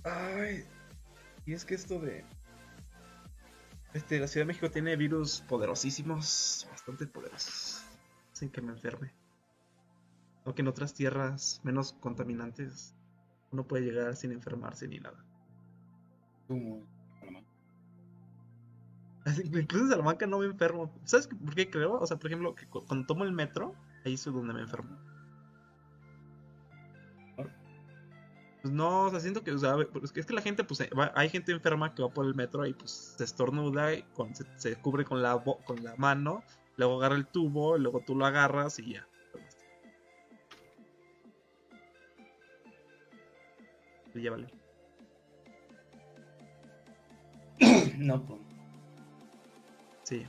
Ay, y es que esto de... la Ciudad de México tiene virus poderosísimos, bastante poderosos, sin que me enferme. Aunque en otras tierras menos contaminantes uno puede llegar sin enfermarse ni nada. Como Salamanca. Incluso en Salamanca no me enfermo. ¿Sabes por qué creo? O sea, por ejemplo, que cuando tomo el metro, ahí es donde me enfermo. Pues no, o sea, siento que, o sea, es que la gente, pues, hay gente enferma que va por el metro y pues se estornuda y se cubre con con la mano, luego agarra el tubo, y luego tú lo agarras y ya. Y ya vale. No, pues. Sí.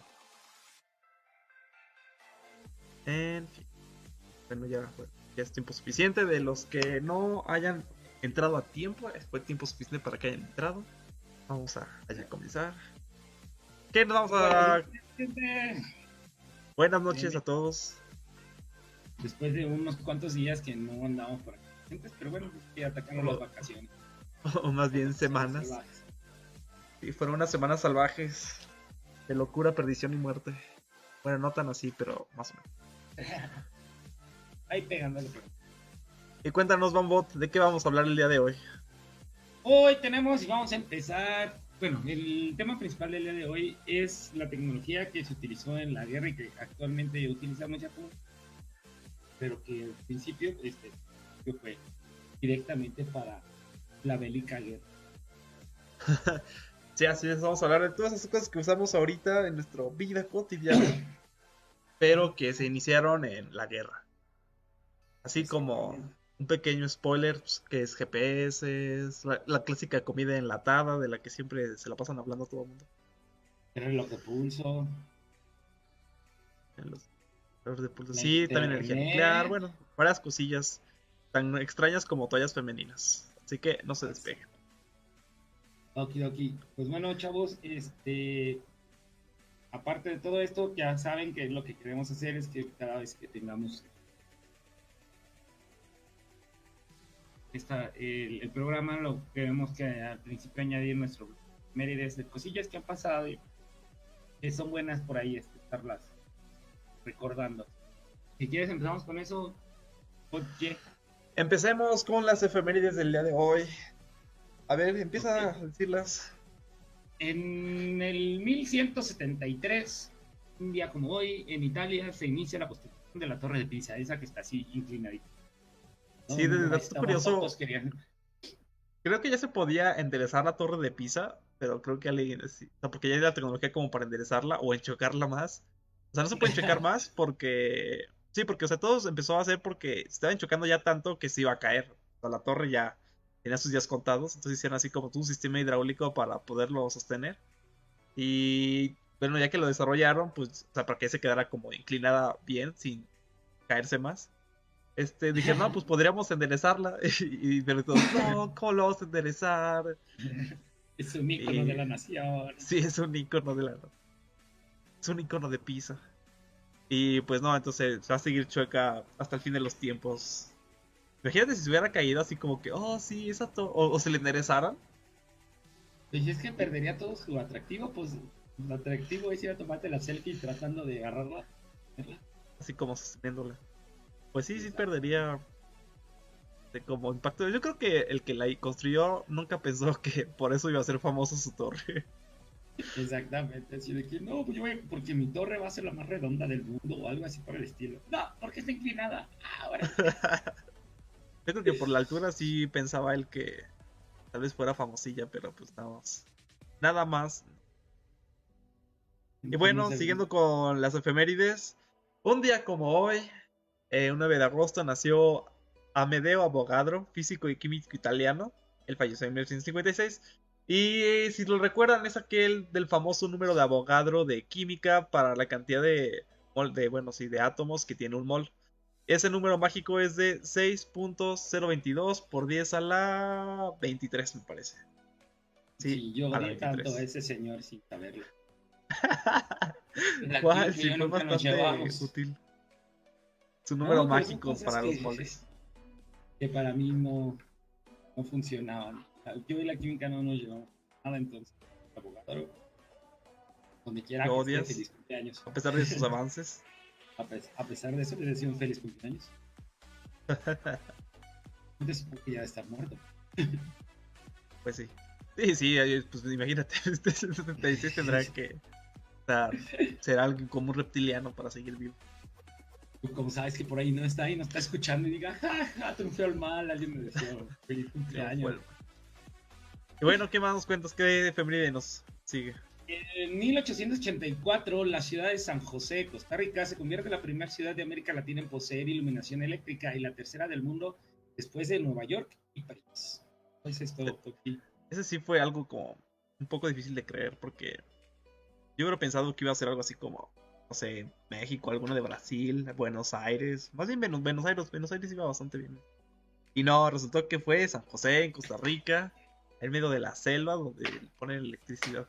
En fin. Bueno, ya es tiempo suficiente. De los que no hayan entrado a tiempo, fue tiempo suficiente para que hayan entrado. Vamos a comenzar. ¿Qué nos vamos a...? Buenas noches a todos. Después de unos cuantos días que no andamos por aquí, pero bueno, que atacamos las vacaciones. O más bien semanas. Sí, fueron unas semanas salvajes de locura, perdición y muerte. Bueno, no tan así, pero más o menos. Ahí pegándole. Y cuéntanos, Bambot, ¿de qué vamos a hablar el día de hoy? Hoy tenemos y vamos a empezar. Bueno, el tema principal del día de hoy es la tecnología que se utilizó en la guerra y que actualmente utilizamos ya como, pero que al principio que fue directamente para la bélica guerra. Sí, así es, vamos a hablar de todas esas cosas que usamos ahorita en nuestra vida cotidiana, pero que se iniciaron en la guerra. Así como un pequeño spoiler, pues, que es GPS, la clásica comida enlatada de la que siempre se la pasan hablando todo el mundo. El reloj de pulso. Los reloj de pulso. Sí, también energía nuclear, bueno, varias cosillas tan extrañas como toallas femeninas. Así que no se despeguen. Okidoki. Pues bueno, chavos, aparte de todo esto, ya saben que lo que queremos hacer es que cada vez que tengamos el programa, lo queremos que al principio añadir nuestro mérides de cosillas que han pasado y que son buenas por ahí, estarlas recordando. Si quieres empezamos con eso. Oye. Empecemos con las efemérides del día de hoy. A ver, empieza a decirlas. En el 1173, un día como hoy, en Italia se inicia la construcción de la Torre de Pisa, esa que está así inclinadita. Sí, de dato curioso. Creo que ya se podía enderezar la Torre de Pisa, pero creo que alguien, o sea, porque ya hay la tecnología como para enderezarla o enchocarla más. O sea, no se puede enchocar más porque... Sí, porque, o sea, todo se empezó a hacer porque se estaba enchocando ya tanto que se iba a caer. O sea, la torre ya tenía sus días contados, entonces hicieron así como un sistema hidráulico para poderlo sostener. Y bueno, ya que lo desarrollaron, pues, o sea, para que se quedara como inclinada bien, sin caerse más. Dije, no, pues podríamos enderezarla. Y pero todos, no, ¿cómo lo vamos a enderezar? Es un icono de la nación. Sí, es un icono de la... Es un icono de Pisa. Y pues no, entonces va a seguir chueca hasta el fin de los tiempos. Imagínate si se hubiera caído así como que, oh, sí, exacto. O se le enderezaran. Pues es que perdería todo su atractivo, pues el atractivo es ir a tomarte la selfie tratando de agarrarla. ¿Verdad? Así como sosteniéndola. Pues sí, sí perdería como impacto. Yo creo que el que la construyó nunca pensó que por eso iba a ser famoso su torre. Exactamente, así de que no, pues yo voy porque mi torre va a ser la más redonda del mundo o algo así por el estilo. No, porque está inclinada. Ahora. Yo creo que por la altura sí pensaba él que tal vez fuera famosilla, pero pues nada más. Y bueno, siguiendo con las efemérides, un día como hoy, un 9 de agosto, nació Amedeo Avogadro, físico y químico italiano. Él falleció en 1956. Y si lo recuerdan, es aquel del famoso número de Avogadro de química para la cantidad de átomos que tiene un mol. Ese número mágico es de 6.022 por 10 a la 23, me parece. Sí, yo odié tanto a ese señor sin saberlo. ¿Cuál? Sí, fue bastante útil. Su número mágico para los moles. Que para mí no. no funcionaban. Yo y la química no nos llevamos nada, entonces, abogado, donde quiera que esté, feliz cumpleaños. A pesar de sus avances. A pesar de eso, le deseo un feliz cumpleaños. Entonces, porque ya está muerto. Pues sí. Sí, pues imagínate, tendrá que ser alguien como un reptiliano para seguir vivo. Tú como sabes que por ahí no está y no está escuchando y diga, jaja, triunfó el mal, alguien me deseó feliz cumpleaños. Y bueno, ¿qué más nos cuentas? ¿Qué efeméride nos sigue? En 1884, la ciudad de San José, Costa Rica, se convierte en la primera ciudad de América Latina en poseer iluminación eléctrica y la tercera del mundo después de Nueva York y París. Pues es todo. Ese sí fue algo como un poco difícil de creer porque yo hubiera pensado que iba a ser algo así como, no sé, México, alguno de Brasil, Buenos Aires. Más bien Buenos Aires iba bastante bien. Y no, resultó que fue San José, en Costa Rica, en medio de la selva, donde ponen electricidad.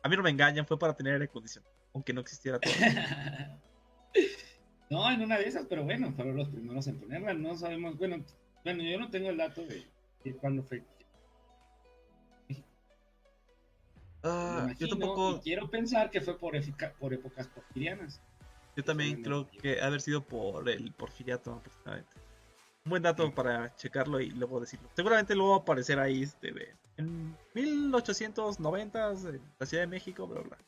A mí no me engañan, fue para tener aire acondicionado, aunque no existiera todo. No, en una de esas, pero bueno, fueron los primeros en ponerla. No sabemos, bueno, yo no tengo el dato de cuándo fue. Yo tampoco. Y quiero pensar que fue por épocas porfirianas. Yo también creo que haber sido por el porfiriato, aproximadamente. Un buen dato para checarlo y luego decirlo. Seguramente luego va a aparecer ahí en 1890 en la Ciudad de México, bla bla.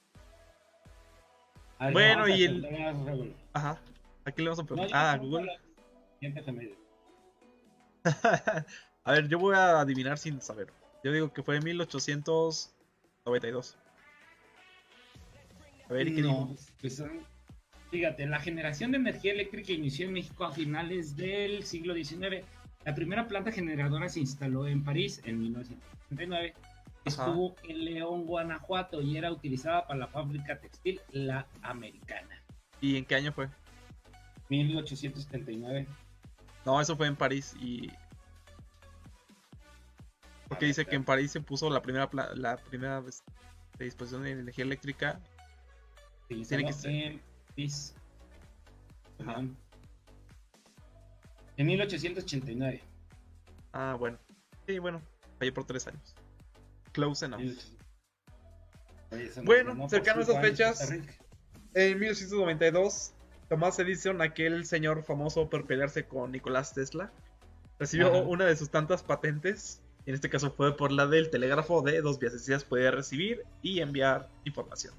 Ver, bueno, y el. Ajá. Aquí le vamos a preguntar. Google. A ver, yo voy a adivinar sin saber. Yo digo que fue en 1892. A ver, ¿y qué digo? Pues, fíjate, la generación de energía eléctrica inició en México a finales del siglo XIX. La primera planta generadora se instaló en París en 1969. Estuvo en León, Guanajuato, y era utilizada para la fábrica textil La Americana. ¿Y en qué año fue? 1879. No, eso fue en París y... Porque dice que en París se puso la primera disposición de energía eléctrica. Tiene que ser en París. En 1889. Ah, bueno. Sí, bueno. Falló por 3 años. Close enough. Bueno, cercano a esas fechas, en 1892, Thomas Edison, aquel señor famoso por pelearse con Nicolás Tesla, recibió una de sus tantas patentes. En este caso fue por la del telégrafo de 2 vías. Decías, podía recibir y enviar información.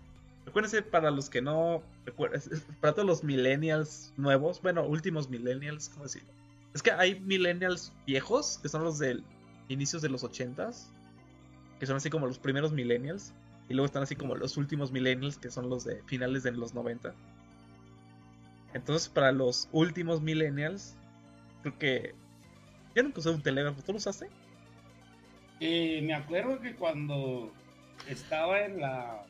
Recuérdense, para los que no recuerdan, para todos los millennials nuevos, bueno, últimos millennials, ¿cómo decirlo? Es que hay millennials viejos, que son los de inicios de los 80s, que son así como los primeros millennials, y luego están así como los últimos millennials, que son los de finales de los 90. Entonces, para los últimos millennials, creo que yo nunca usé un telégrafo. ¿Tú lo usaste? Me acuerdo que cuando estaba en la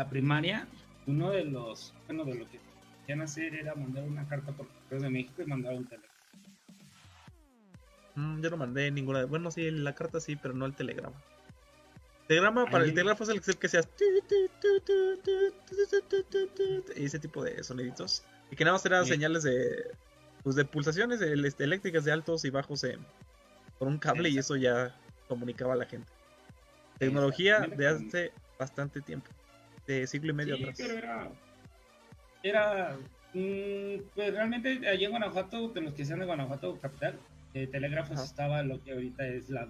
primaria, uno de los, bueno, de lo que querían hacer era mandar una carta por Correos de México y mandar un telégrafo. Yo no mandé ninguna. Bueno, sí, la carta sí, pero no el telegrama. Para el telégrafo es el que seas ese tipo de soniditos. Y que nada más eran señales de pulsaciones eléctricas de altos y bajos por un cable. Exacto. Y eso ya comunicaba a la gente. Tecnología de hace bastante tiempo, de siglo y medio atrás. Pero pues realmente allí en Guanajuato, de los que sean de Guanajuato capital, telégrafos estaba lo que ahorita es la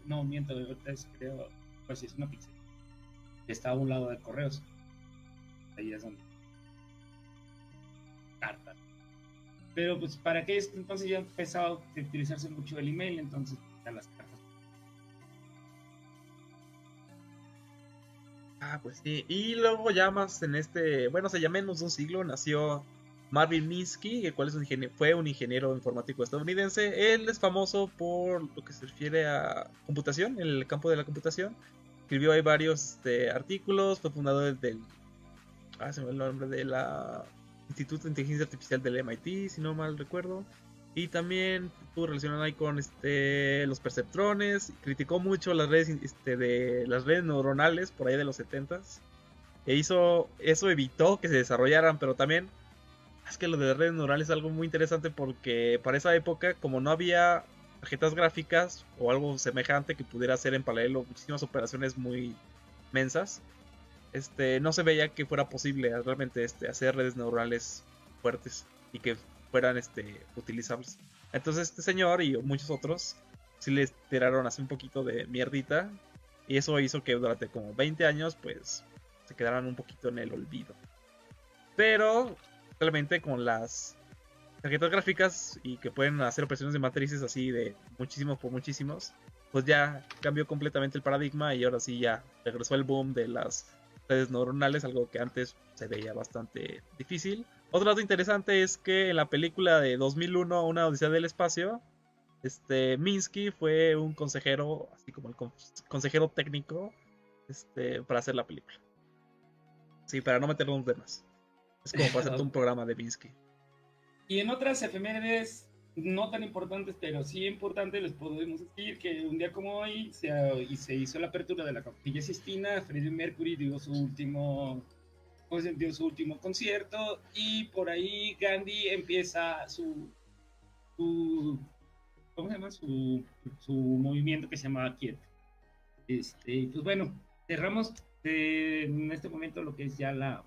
no miento, ahorita es, creo, pues es una pizzería que está a un lado de Correos. Ahí es donde cartas. Pero pues para que entonces ya empezaba a utilizarse mucho el email, entonces ya las cartas. Pues sí. Y luego ya más en se llama menos de un siglo, nació Marvin Minsky, el cual fue un ingeniero informático estadounidense. Él es famoso por lo que se refiere a computación, en el campo de la computación. Escribió ahí varios artículos, fue fundador del... se me olvidó el nombre, de la Instituto de Inteligencia Artificial del MIT, si no mal recuerdo. Y también estuvo relacionado ahí con los perceptrones. Criticó mucho las redes las redes neuronales por ahí de los 70s. Eso evitó que se desarrollaran, pero también es que lo de redes neuronales es algo muy interesante porque para esa época, como no había tarjetas gráficas o algo semejante que pudiera hacer en paralelo muchísimas operaciones muy mensas, no se veía que fuera posible realmente hacer redes neuronales fuertes y que fueran utilizables. Entonces este señor y muchos otros sí les tiraron así un poquito de mierdita, y eso hizo que durante como 20 años pues se quedaran un poquito en el olvido. Pero realmente con las tarjetas gráficas y que pueden hacer operaciones de matrices así de muchísimos por muchísimos, pues ya cambió completamente el paradigma y ahora sí ya regresó el boom de las redes neuronales, algo que antes se veía bastante difícil. Otro dato interesante es que en la película de 2001, Una Odisea del Espacio, Minsky fue un consejero, así como el consejero técnico, para hacer la película. Sí, para no meternos en temas. Es como para hacerte un programa de Minsky. Y en otras efemérides no tan importantes, pero sí importantes, les podemos decir que un día como hoy se hizo la apertura de la Capilla Sistina. Freddie Mercury dio su último concierto, y por ahí Gandhi empieza su ¿cómo se llama? Su movimiento que se llamaba Quiet. Pues bueno, cerramos en este momento lo que es ya la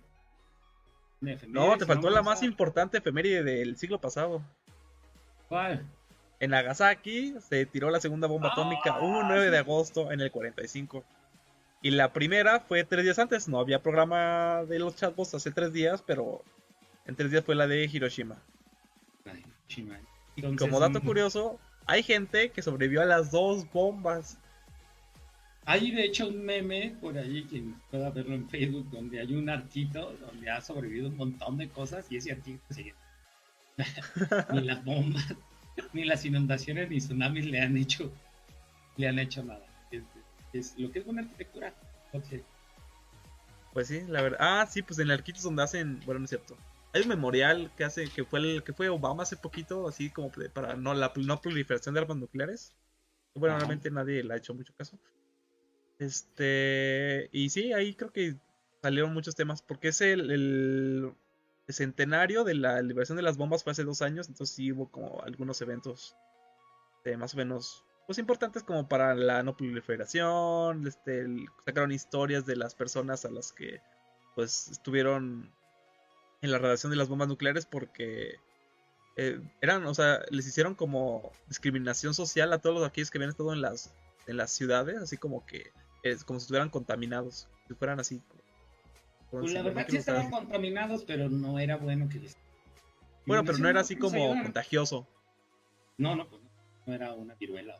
No, te faltó la más importante efeméride del siglo pasado. ¿Cuál? En Nagasaki se tiró la segunda bomba atómica un 9 de agosto en el 45. Y la primera fue 3 días antes. No había programa de los chatbots hace 3 días, pero en 3 días fue la de Hiroshima. Entonces, como dato curioso, hay gente que sobrevivió a las 2 bombas. Hay de hecho un meme por ahí, quien pueda verlo en Facebook, donde hay un arquito donde ha sobrevivido un montón de cosas, y ese arquito sigue. Ni las bombas, ni las inundaciones, ni tsunamis le han hecho nada. Es lo que es buena arquitectura. Okay. Pues sí, la verdad. Sí, pues en el arquito es donde hacen, bueno, no es cierto. Hay un memorial que fue Obama hace poquito, así como para la no proliferación de armas nucleares. Bueno, realmente nadie le ha hecho mucho caso. Y sí, ahí creo que salieron muchos temas, porque es el centenario de la liberación de las bombas, fue hace 2 años, entonces sí hubo como algunos eventos más o menos pues importantes como para la no proliferación. Sacaron historias de las personas a las que pues estuvieron en la redacción de las bombas nucleares, porque o sea, les hicieron como discriminación social a todos aquellos que habían estado en las ciudades, así como que como si estuvieran contaminados, si fueran así. Pues la verdad sí estaban contaminados, pero no era bueno que les... Bueno, pero no era así como contagioso. No, pues no era una viruela.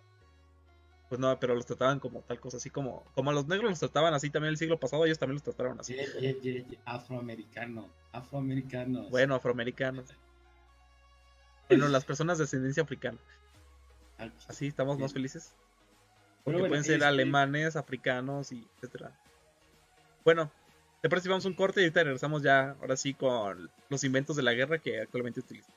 Pues no, pero los trataban como tal cosa, así como a los negros los trataban así también el siglo pasado, ellos también los trataron así. Afroamericanos. Bueno, afroamericanos. Bueno, las personas de ascendencia africana. Así estamos más felices. Porque pueden ser alemanes, africanos y etcétera. Bueno, ¿te parece si vamos a un corte y ahorita regresamos ya, ahora sí, con los inventos de la guerra que actualmente utilizan?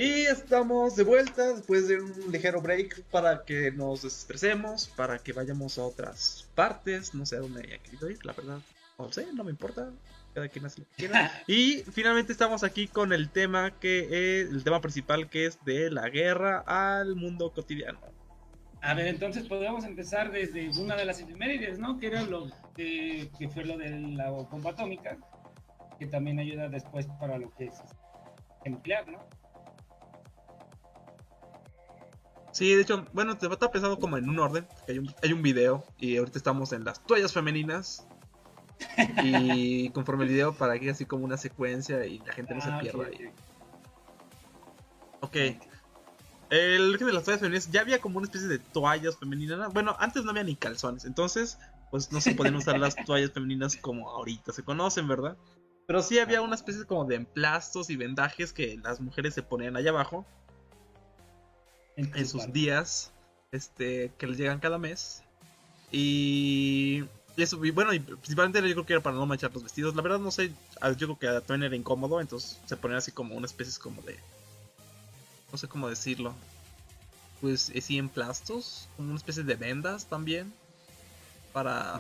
Y estamos de vuelta después de un ligero break para que nos desestresemos, para que vayamos a otras partes. No sé a dónde haya querido ir, la verdad. No sé, no me importa. Cada quien hace lo que quiera. Y finalmente estamos aquí con el tema el tema principal, que es de la guerra al mundo cotidiano. A ver, entonces podríamos empezar desde una de las efemérides, ¿no? Que era que fue lo de la bomba atómica, que también ayuda después para lo que es nuclear, ¿no? Sí, de hecho, bueno, te está pensando como en un orden. Hay un video y ahorita estamos en las toallas femeninas. Y conforme el video, para que así como una secuencia y la gente no se pierda ahí. Ok. El origen de las toallas femeninas, ya había como una especie de toallas femeninas. Bueno, antes no había ni calzones, entonces pues no se podían usar las toallas femeninas como ahorita se conocen, ¿verdad? Pero sí había una especie como de emplastos y vendajes que las mujeres se ponían allá abajo en sus días, que les llegan cada mes. Y eso, y bueno, y principalmente yo creo que era para no manchar los vestidos. La verdad no sé, yo creo que también era incómodo, entonces se ponían así como una especie como de, no sé cómo decirlo, pues sí, emplastos, como una especie de vendas también, para,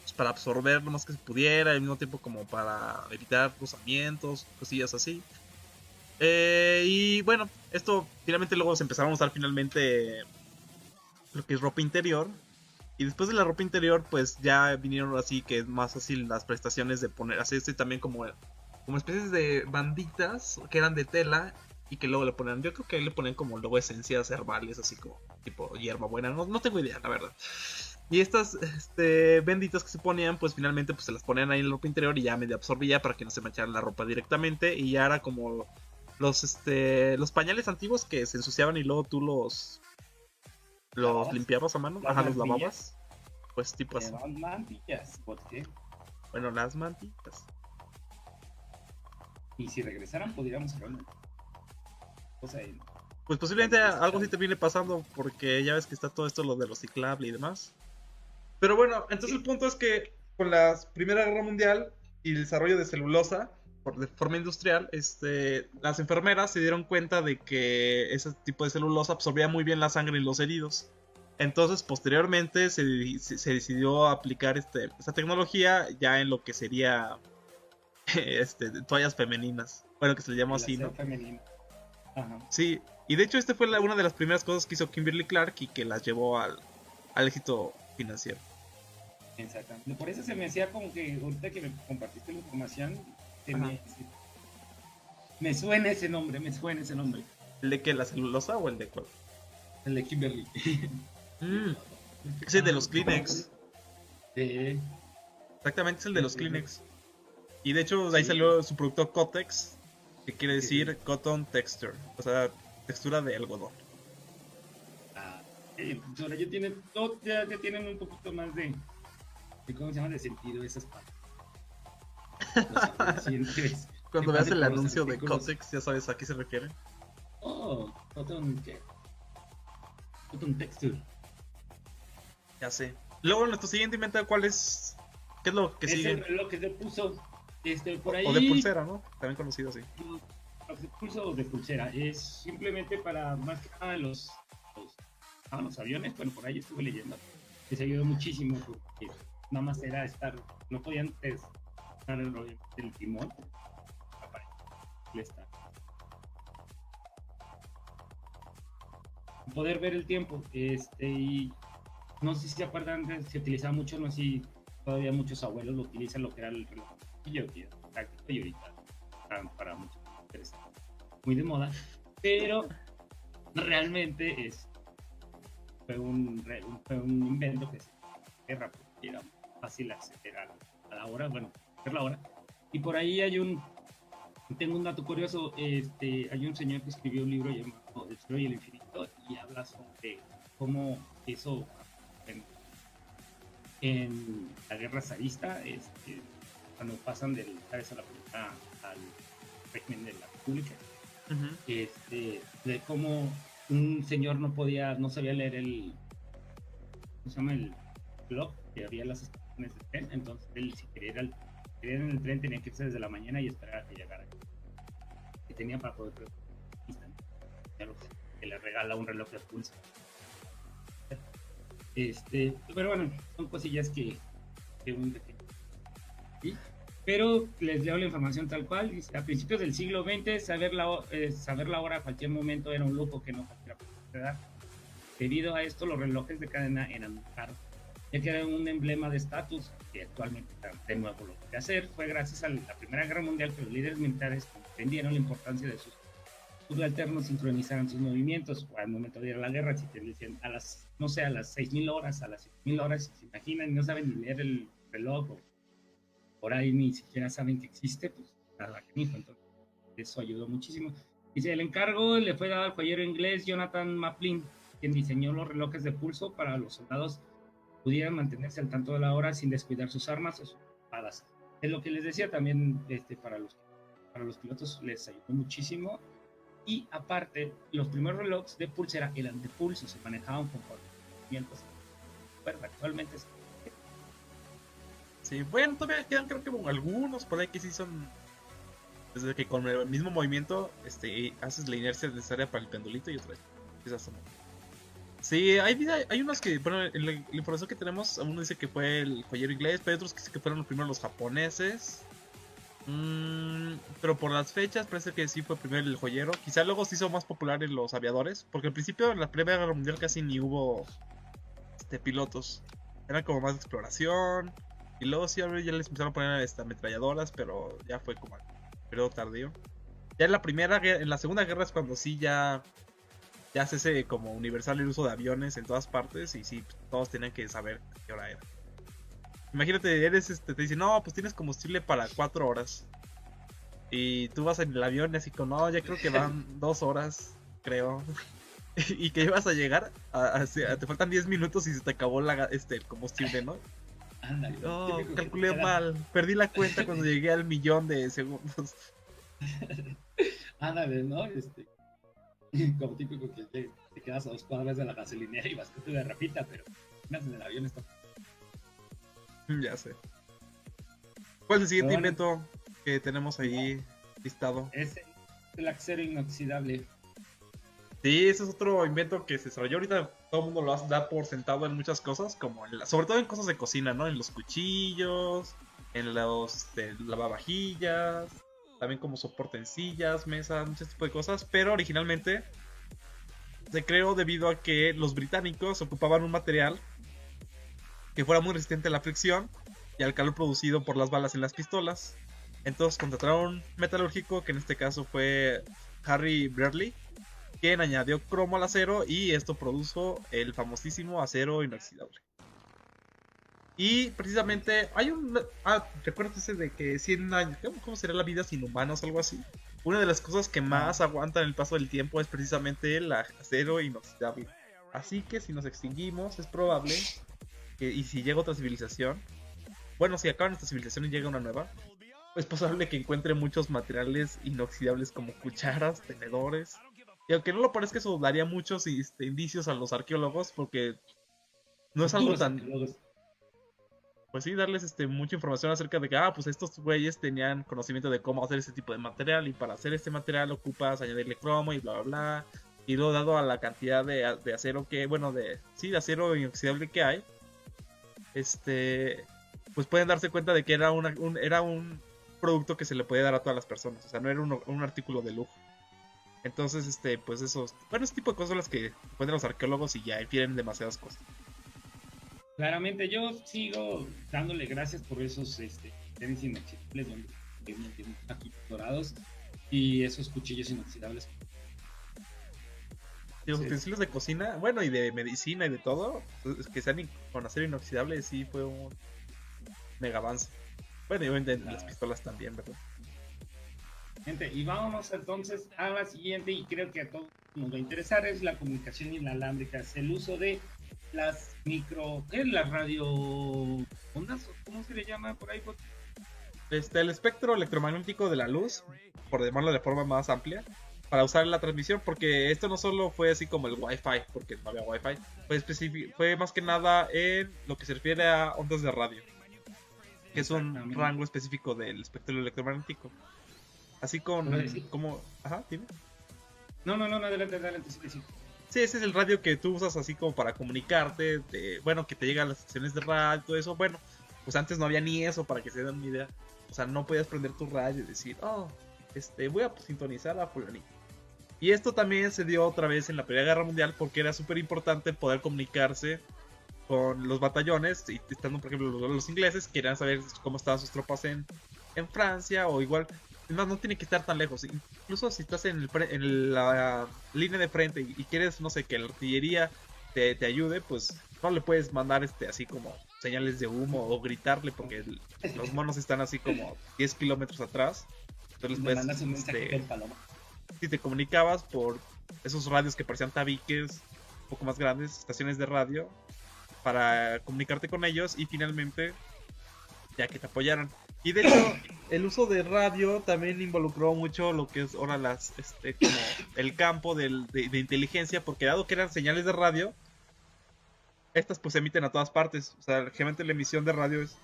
pues, para absorber lo más que se pudiera, al mismo tiempo como para evitar rozamientos, cosillas así. Y bueno, esto finalmente luego se empezaron a usar finalmente lo que es ropa interior. Y después de la ropa interior, pues ya vinieron así que es más fácil las prestaciones de poner, así también como especies de banditas que eran de tela y que luego le ponían, yo creo que ahí le ponen como luego esencias herbales, así como tipo hierbabuena, no tengo idea, la verdad. Y estas benditas que se ponían, pues finalmente pues se las ponían ahí en la ropa interior y ya medio absorbía para que no se manchara la ropa directamente. Y ya era como los pañales antiguos que se ensuciaban y luego tú los limpiabas a mano, ajá, los lavabas. Pues tipo así. Mantillas, ¿por qué? Bueno, las mantillas. Y si regresaran, podríamos hablar una cosa ahí. Pues posiblemente algo sí te viene pasando, porque ya ves que está todo esto lo de lo ciclable y demás. Pero bueno, entonces el punto es que con la Primera Guerra Mundial y el desarrollo de celulosa de forma industrial, las enfermeras se dieron cuenta de que ese tipo de celulosa absorbía muy bien la sangre en los heridos. Entonces, posteriormente se decidió aplicar esta tecnología ya en lo que sería toallas femeninas. Bueno, que se le llama así, ¿no? Femenino. Ajá. Sí, y de hecho fue una de las primeras cosas que hizo Kimberly Clark y que las llevó al éxito financiero. Exactamente. Por eso se me hacía como que ahorita que me compartiste la información, me suena ese nombre, ¿El de qué? ¿La celulosa o el de cuál? El de Kimberly. Es el de los Kleenex. Sí. Exactamente, es el de los Kleenex. Y de hecho, de ahí salió su producto Kotex, que quiere decir Cotton Texture, o sea, textura de algodón. Ahora ya tienen un poquito más de ¿cómo se llama? De sentido esas partes. Cuando veas el anuncio de Kotex, ya sabes a qué se refiere. Oh, Cotton Texture. Ya sé. Luego, nuestro siguiente invento, ¿cuál es? ¿Qué es lo que sigue? Lo que se puso por ahí. O de pulsera, ¿no? También conocido así. Lo que se puso de pulsera es simplemente para más que nada los aviones. Bueno, por ahí estuve leyendo. Les ayudó muchísimo porque nada más era no podían estar el timón poder ver el tiempo y no sé si se acuerdan, se utilizaba mucho, no sé si todavía muchos abuelos lo utilizan, lo que era el reloj y ahorita para muchos muy de moda, pero realmente fue un invento que se guerra porque era fácil acceder a la hora, bueno, hacer la hora. Y por ahí tengo un dato curioso, hay un señor que escribió un libro llamado El cielo y el infinito y habla sobre cómo eso en la guerra zarista, cuando pasan del ¿sabes? Al régimen de la República, de cómo un señor no sabía leer ¿cómo se llama? El blog que había las estaciones de tren, entonces él si quería ir en el tren tenía que irse desde la mañana y esperar a que llegara, que tenía para poder y que le regala un reloj de pulso. Pero bueno, son cosillas que un pequeño. ¿Sí? Pero les leo la información tal cual. Dice, a principios del siglo XX, saber la hora a cualquier momento era un lujo que no cualquiera podía dar. Debido a esto, los relojes de cadena eran muy caros, ya que eran un emblema de estatus que actualmente de nuevo lo que hacer. Fue gracias a la Primera Guerra Mundial que los líderes militares comprendieron la importancia de sus subalternos sincronizaran sus movimientos al momento de ir a la guerra. Si te dicen a las 6.000 horas, a las 7.000 horas, se imaginan y no saben ni leer el reloj o por ahí ni siquiera saben que existe, pues nada que hijo. Entonces eso ayudó muchísimo. Dice, el encargo le fue dado al joyero inglés Jonathan Maplin, quien diseñó los relojes de pulso para los soldados pudieran mantenerse al tanto de la hora sin descuidar sus armas o sus espadas. Es lo que les decía también, para los pilotos les ayudó muchísimo. Y aparte, los primeros relojes de pulsera eran de pulso, se manejaban con movimientos. Bueno, actualmente sí, bueno, todavía quedan creo que algunos por ahí que sí son desde que con el mismo movimiento haces la inercia necesaria para el pendulito y otra vez quizás no. Sí, hay unos que, bueno, en la información que tenemos, uno dice que fue el joyero inglés, pero hay otros que dicen que fueron los primeros los japoneses. Pero por las fechas parece que sí fue primero el joyero. Quizá luego se hizo más popular en los aviadores, porque al principio en la Primera Guerra Mundial casi ni hubo pilotos. Eran como más de exploración. Y luego sí ya les empezaron a poner ametralladoras, pero ya fue como el periodo tardío. Ya en la Segunda Guerra es cuando sí ya se hace como universal el uso de aviones en todas partes. Y sí, todos tenían que saber qué hora era. Imagínate, te dicen, no, pues tienes combustible para 4 horas. Y tú vas en el avión y así como, no, ya creo que van 2 horas, creo. Y que ibas a llegar, te faltan 10 minutos y se te acabó el combustible, ¿no? Ándale. No, calculé mal, perdí la cuenta cuando llegué al 1.000.000 de segundos. Ándale, ¿no? Como típico que te quedas a 2 cuadras de la gasolinera y vas que te repita, pero en el avión está. Ya sé. ¿Cuál es el siguiente invento que tenemos ahí listado? Es el acero inoxidable. Sí, ese es otro invento que se desarrolló ahorita. Todo el mundo lo da por sentado en muchas cosas, como sobre todo en cosas de cocina, ¿no? En los cuchillos, en los lavavajillas, también como soporte en sillas, mesas, muchos tipos de cosas. Pero originalmente se creó debido a que los británicos ocupaban un material que fuera muy resistente a la fricción y al calor producido por las balas en las pistolas. Entonces contrataron un metalúrgico, que en este caso fue Harry Bradley, quien añadió cromo al acero y esto produjo el famosísimo acero inoxidable. Y precisamente hay ¿recuerdas ese de que 100 años? ¿Cómo será la vida sin humanos o algo así? Una de las cosas que más aguantan el paso del tiempo es precisamente el acero inoxidable. Así que si nos extinguimos es probable y si llega otra civilización, bueno, si acaba nuestra civilización y llega una nueva, es posible que encuentre muchos materiales inoxidables como cucharas, tenedores. Y aunque no lo parezca, eso daría muchos indicios a los arqueólogos, porque no es algo tan... Pues sí, darles mucha información acerca de que, pues estos güeyes tenían conocimiento de cómo hacer este tipo de material, y para hacer este material ocupas añadirle cromo y bla bla bla. Y luego, dado a la cantidad de acero que, bueno, de acero inoxidable que hay, pues pueden darse cuenta de que era un producto que se le podía dar a todas las personas. O sea, no era un artículo de lujo. Entonces, pues ese tipo de cosas son las que encuentran los arqueólogos y ya infieren demasiadas cosas. Claramente, yo sigo dándole gracias por esos tenis inoxidables donde tienen aquí dorados y esos cuchillos inoxidables. Los utensilios de cocina, bueno, y de medicina y de todo, que sean con acero inoxidable, sí fue un mega avance. Bueno, y obviamente las pistolas también, ¿verdad? Gente, y vámonos entonces a la siguiente, y creo que a todos nos va a interesar, es la comunicación inalámbrica, es el uso de las ¿qué es la radio ondas? ¿Cómo se le llama por ahí? El espectro electromagnético de la luz, por llamarlo de forma más amplia, para usar en la transmisión, porque esto no solo fue así como el Wi-Fi, porque no había Wi-Fi, fue más que nada en lo que se refiere a ondas de radio, que es un rango específico del espectro electromagnético. Así como... Ajá, dime. No, adelante, sí. Sí, ese es el radio que tú usas así como para comunicarte, bueno, que te llegan las estaciones de radio y todo eso. Bueno, pues antes no había ni eso para que se den una idea. O sea, no podías prender tu radio y decir, oh, voy a sintonizar a fulanito. Y esto también se dio otra vez en la Primera Guerra Mundial porque era súper importante poder comunicarse con los batallones. Y estando, por ejemplo, los ingleses querían saber cómo estaban sus tropas en Francia o igual. Además, no tiene que estar tan lejos. Incluso si estás en la línea de frente y quieres, no sé, que la artillería te ayude, pues no le puedes mandar así como señales de humo o gritarle porque los monos están así como 10 kilómetros atrás. Entonces, pues, si te comunicabas por esos radios que parecían tabiques, un poco más grandes, estaciones de radio, para comunicarte con ellos y finalmente ya que te apoyaran. Y de hecho, el uso de radio también involucró mucho lo que es ahora como el campo de inteligencia, porque dado que eran señales de radio, estas pues se emiten a todas partes. O sea, generalmente la emisión de radio es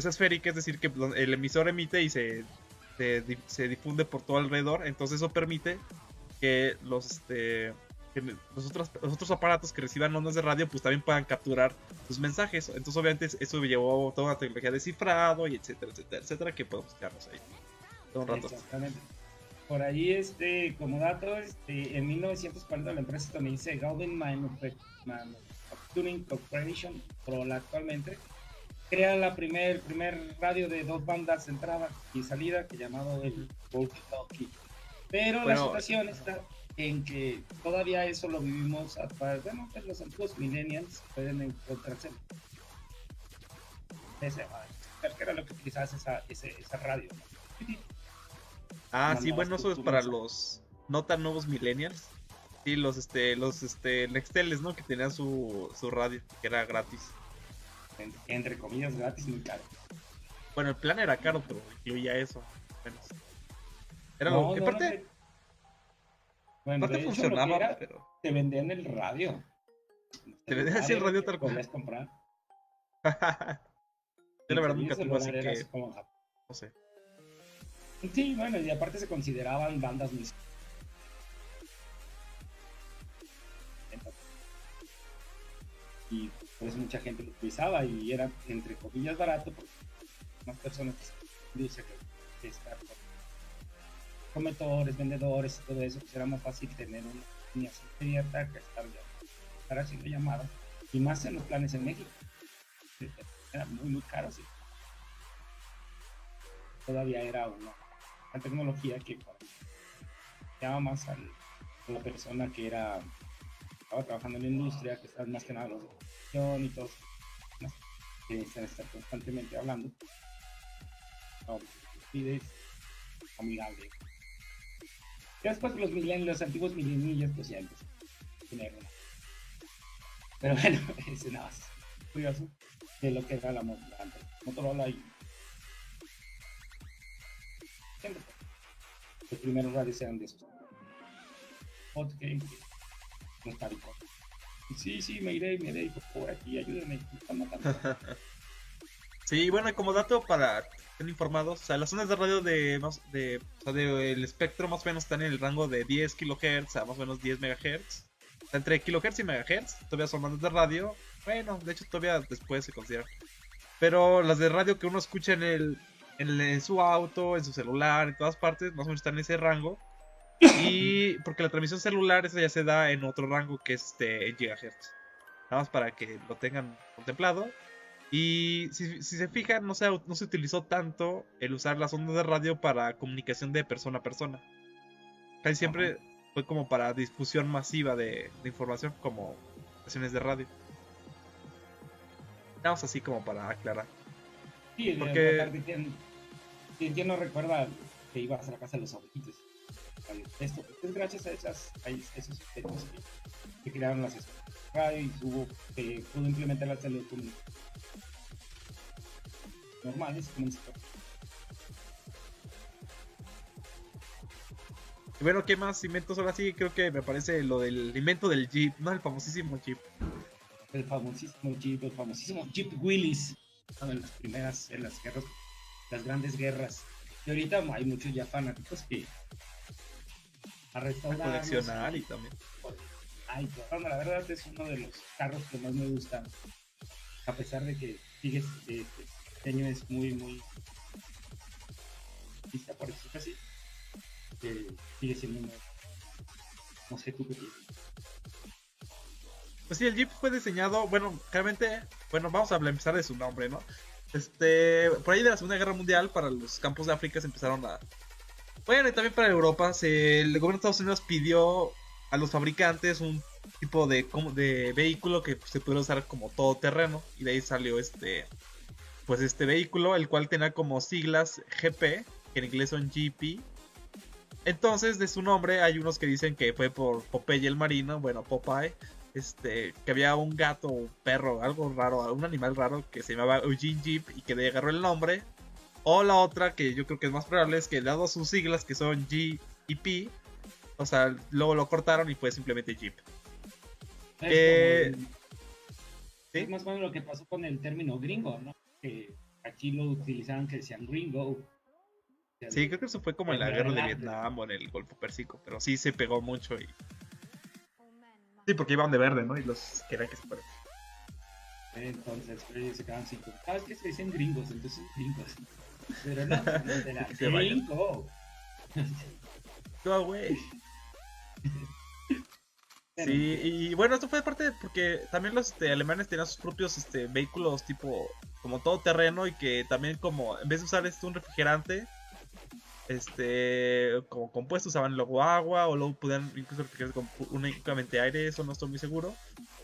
esférica, es decir, que el emisor emite y se difunde por todo alrededor. Entonces eso permite que los otros aparatos que reciban ondas de radio pues también puedan capturar sus mensajes. Entonces obviamente eso llevó toda una tecnología de cifrado y etcétera, que podemos quedarnos ahí todo un rato. Exactamente. Por ahí, como dato, en 1940 la empresa estadounidense Gauden Manufacturing Corporation, Prola actualmente, crea el primer radio de 2 bandas de entrada y salida, que llamado el walkie-talkie. Pero la situación está en que todavía eso lo vivimos pues los antiguos millennials pueden encontrarse que era lo que utilizabas esa radio, ¿no? Sí, bueno, eso es para los no tan nuevos millennials. Sí, los Nexteles, ¿no? Que tenían su radio, que era gratis. Entre comillas, gratis, muy caro. Bueno, el plan era caro, pero incluía eso. Era lo que aparte... Bueno, aparte funcionaba, era, pero... Te vendían el radio. Te vendían así el radio tal cual. Podías comprar. Yo la verdad nunca tuve así que... No sé. Sí, bueno, y aparte se consideraban bandas mis... Y pues mucha gente lo utilizaba y era entre comillas barato porque más personas dice que estar cometores, vendedores y todo eso, pues era más fácil tener una línea abierta que estar haciendo llamadas, y más en los planes en México. Era muy caro, sí. Todavía era una tecnología que llama más a la persona que estaba trabajando en la industria, que estaba más que nada los de producción y todo, que necesitan estar constantemente hablando. No, pides amigable. Y después los antiguos millennials pues ya empezaron a tener una. Pero bueno, ese nada más curioso de lo que era la Motorola y los primeros radios eran de esos no está rico. Sí, me iré, por favor, aquí, ayúdenme, me están matando. Sí, bueno, y como dato para estén informados, o sea, las ondas de radio el espectro más o menos están en el rango de 10 kHz a más o menos 10 MHz. O sea, entre kilohertz y megahertz todavía son ondas de radio. Bueno, de hecho todavía después se considera. Pero las de radio que uno escucha en su auto, en su celular, en todas partes, más o menos están en ese rango. Y porque la transmisión celular esa ya se da en otro rango que es en gigahertz. Nada más para que lo tengan contemplado. Y si se fijan, no se utilizó tanto el usar las ondas de radio para comunicación de persona a persona. Casi siempre fue como para difusión masiva de información, como estaciones de radio. Vamos así como para aclarar. Sí, porque ¿quién no recuerda que ibas a la casa de los abuelitos? Esto es gracias a esos objetos que crearon las radio y pudo implementar las telecomunicaciones normales como y bueno, ¿qué más inventos? Ahora sí creo que me parece lo del invento del Jeep, ¿no? El famosísimo Jeep. El famosísimo Jeep Willys. En las grandes guerras. Y ahorita hay muchos ya fanáticos que a restaurar. A coleccionar y también. Ay, bueno, la verdad es uno de los carros que más me gustan. A pesar de que sigue, este diseño es muy vista por decirlo así, sigue siendo un, no sé tú qué piensas. Pues sí, el Jeep fue diseñado, bueno, realmente, bueno, vamos a empezar de su nombre, ¿no? Por ahí de la Segunda Guerra Mundial, para los campos de África se empezaron a... Bueno, y también para Europa, el gobierno de Estados Unidos pidió a los fabricantes un tipo de vehículo que se pudiera usar como todoterreno, y de ahí salió pues este vehículo, el cual tenía como siglas GP, que en inglés son GP. Entonces, de su nombre, hay unos que dicen que fue por Popeye el marino, bueno, Popeye, que había un gato, un perro, algo raro, un animal raro que se llamaba Eugene Jeep y que de ahí agarró el nombre. O la otra, que yo creo que es más probable, es que dado sus siglas, que son G y P, o sea, luego lo cortaron y fue simplemente Jeep. Es ¿sí? Es más o menos lo que pasó con el término gringo, ¿no? Que aquí lo utilizaban que decían gringo. Sí, creo que eso fue como en la guerra de Vietnam o en el Golfo Pérsico, pero sí se pegó mucho y... Sí, porque iban de verde, ¿no? Y los querían que se fueran. Entonces, ellos se quedaban sin... ¿Sabes qué se dicen gringos? Entonces, gringos. Pero no, de la gringo. Go away. Sí, y bueno, esto fue parte porque también los alemanes tenían sus propios vehículos tipo como todo terreno y que también como en vez de usar un refrigerante como compuesto usaban luego agua o luego podían incluso refrigerarse con únicamente aire, eso no estoy muy seguro.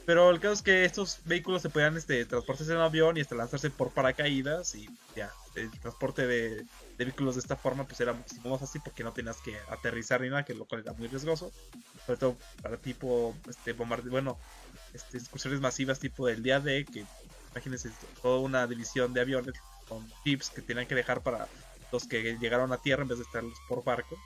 Pero el caso es que estos vehículos se podían transportarse en avión y hasta lanzarse por paracaídas y ya, el transporte de vehículos de esta forma pues era muchísimo más fácil porque no tenías que aterrizar ni nada, que lo cual era muy riesgoso, sobre todo para tipo excursiones masivas tipo del día D, que imagínense toda una división de aviones con jeeps que tenían que dejar para los que llegaron a tierra en vez de estarlos por barco,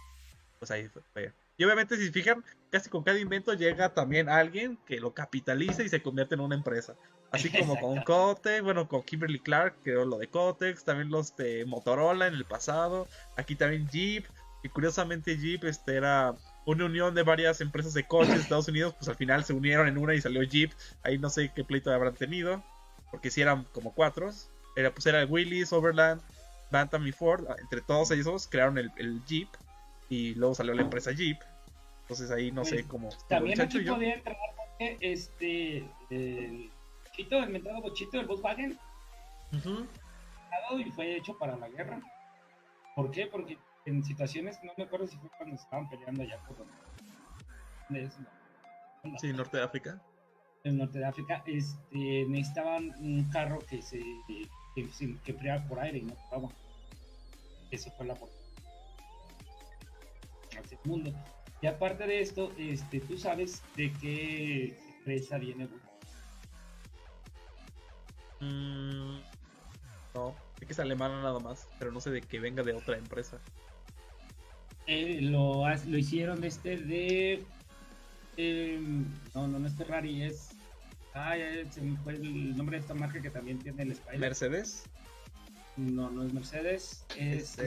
pues ahí fue. Y obviamente si se fijan, casi con cada invento llega también alguien que lo capitaliza y se convierte en una empresa. Así como con Kotex, bueno, con Kimberly Clark, creó lo de Kotex, también los de Motorola en el pasado, aquí también Jeep, y curiosamente Jeep era una unión de varias empresas de coches de Estados Unidos, pues al final se unieron en una y salió Jeep, ahí no sé qué pleito habrán tenido, porque si eran como cuatro, era Willys, Overland, Bantam y Ford, entre todos ellos crearon el Jeep, y luego salió la empresa Jeep. Entonces ahí no sé cómo. También aquí podía entrar el Chito, el mentado bochito del Volkswagen. Y fue hecho para la guerra. ¿Por qué? Porque en situaciones, no me acuerdo si fue cuando estaban peleando allá por donde. Sí, norte de África. En norte de África, necesitaban un carro que enfriara por aire y no por agua. Eso fue la hacia el mundo. Y aparte de esto, ¿tú sabes de qué empresa viene? No, sé que es alemana nada más, pero no sé de que venga de otra empresa. Lo hicieron no es Ferrari, es... se me fue el nombre de esta marca que también tiene el Spider. ¿Mercedes? No es Mercedes, es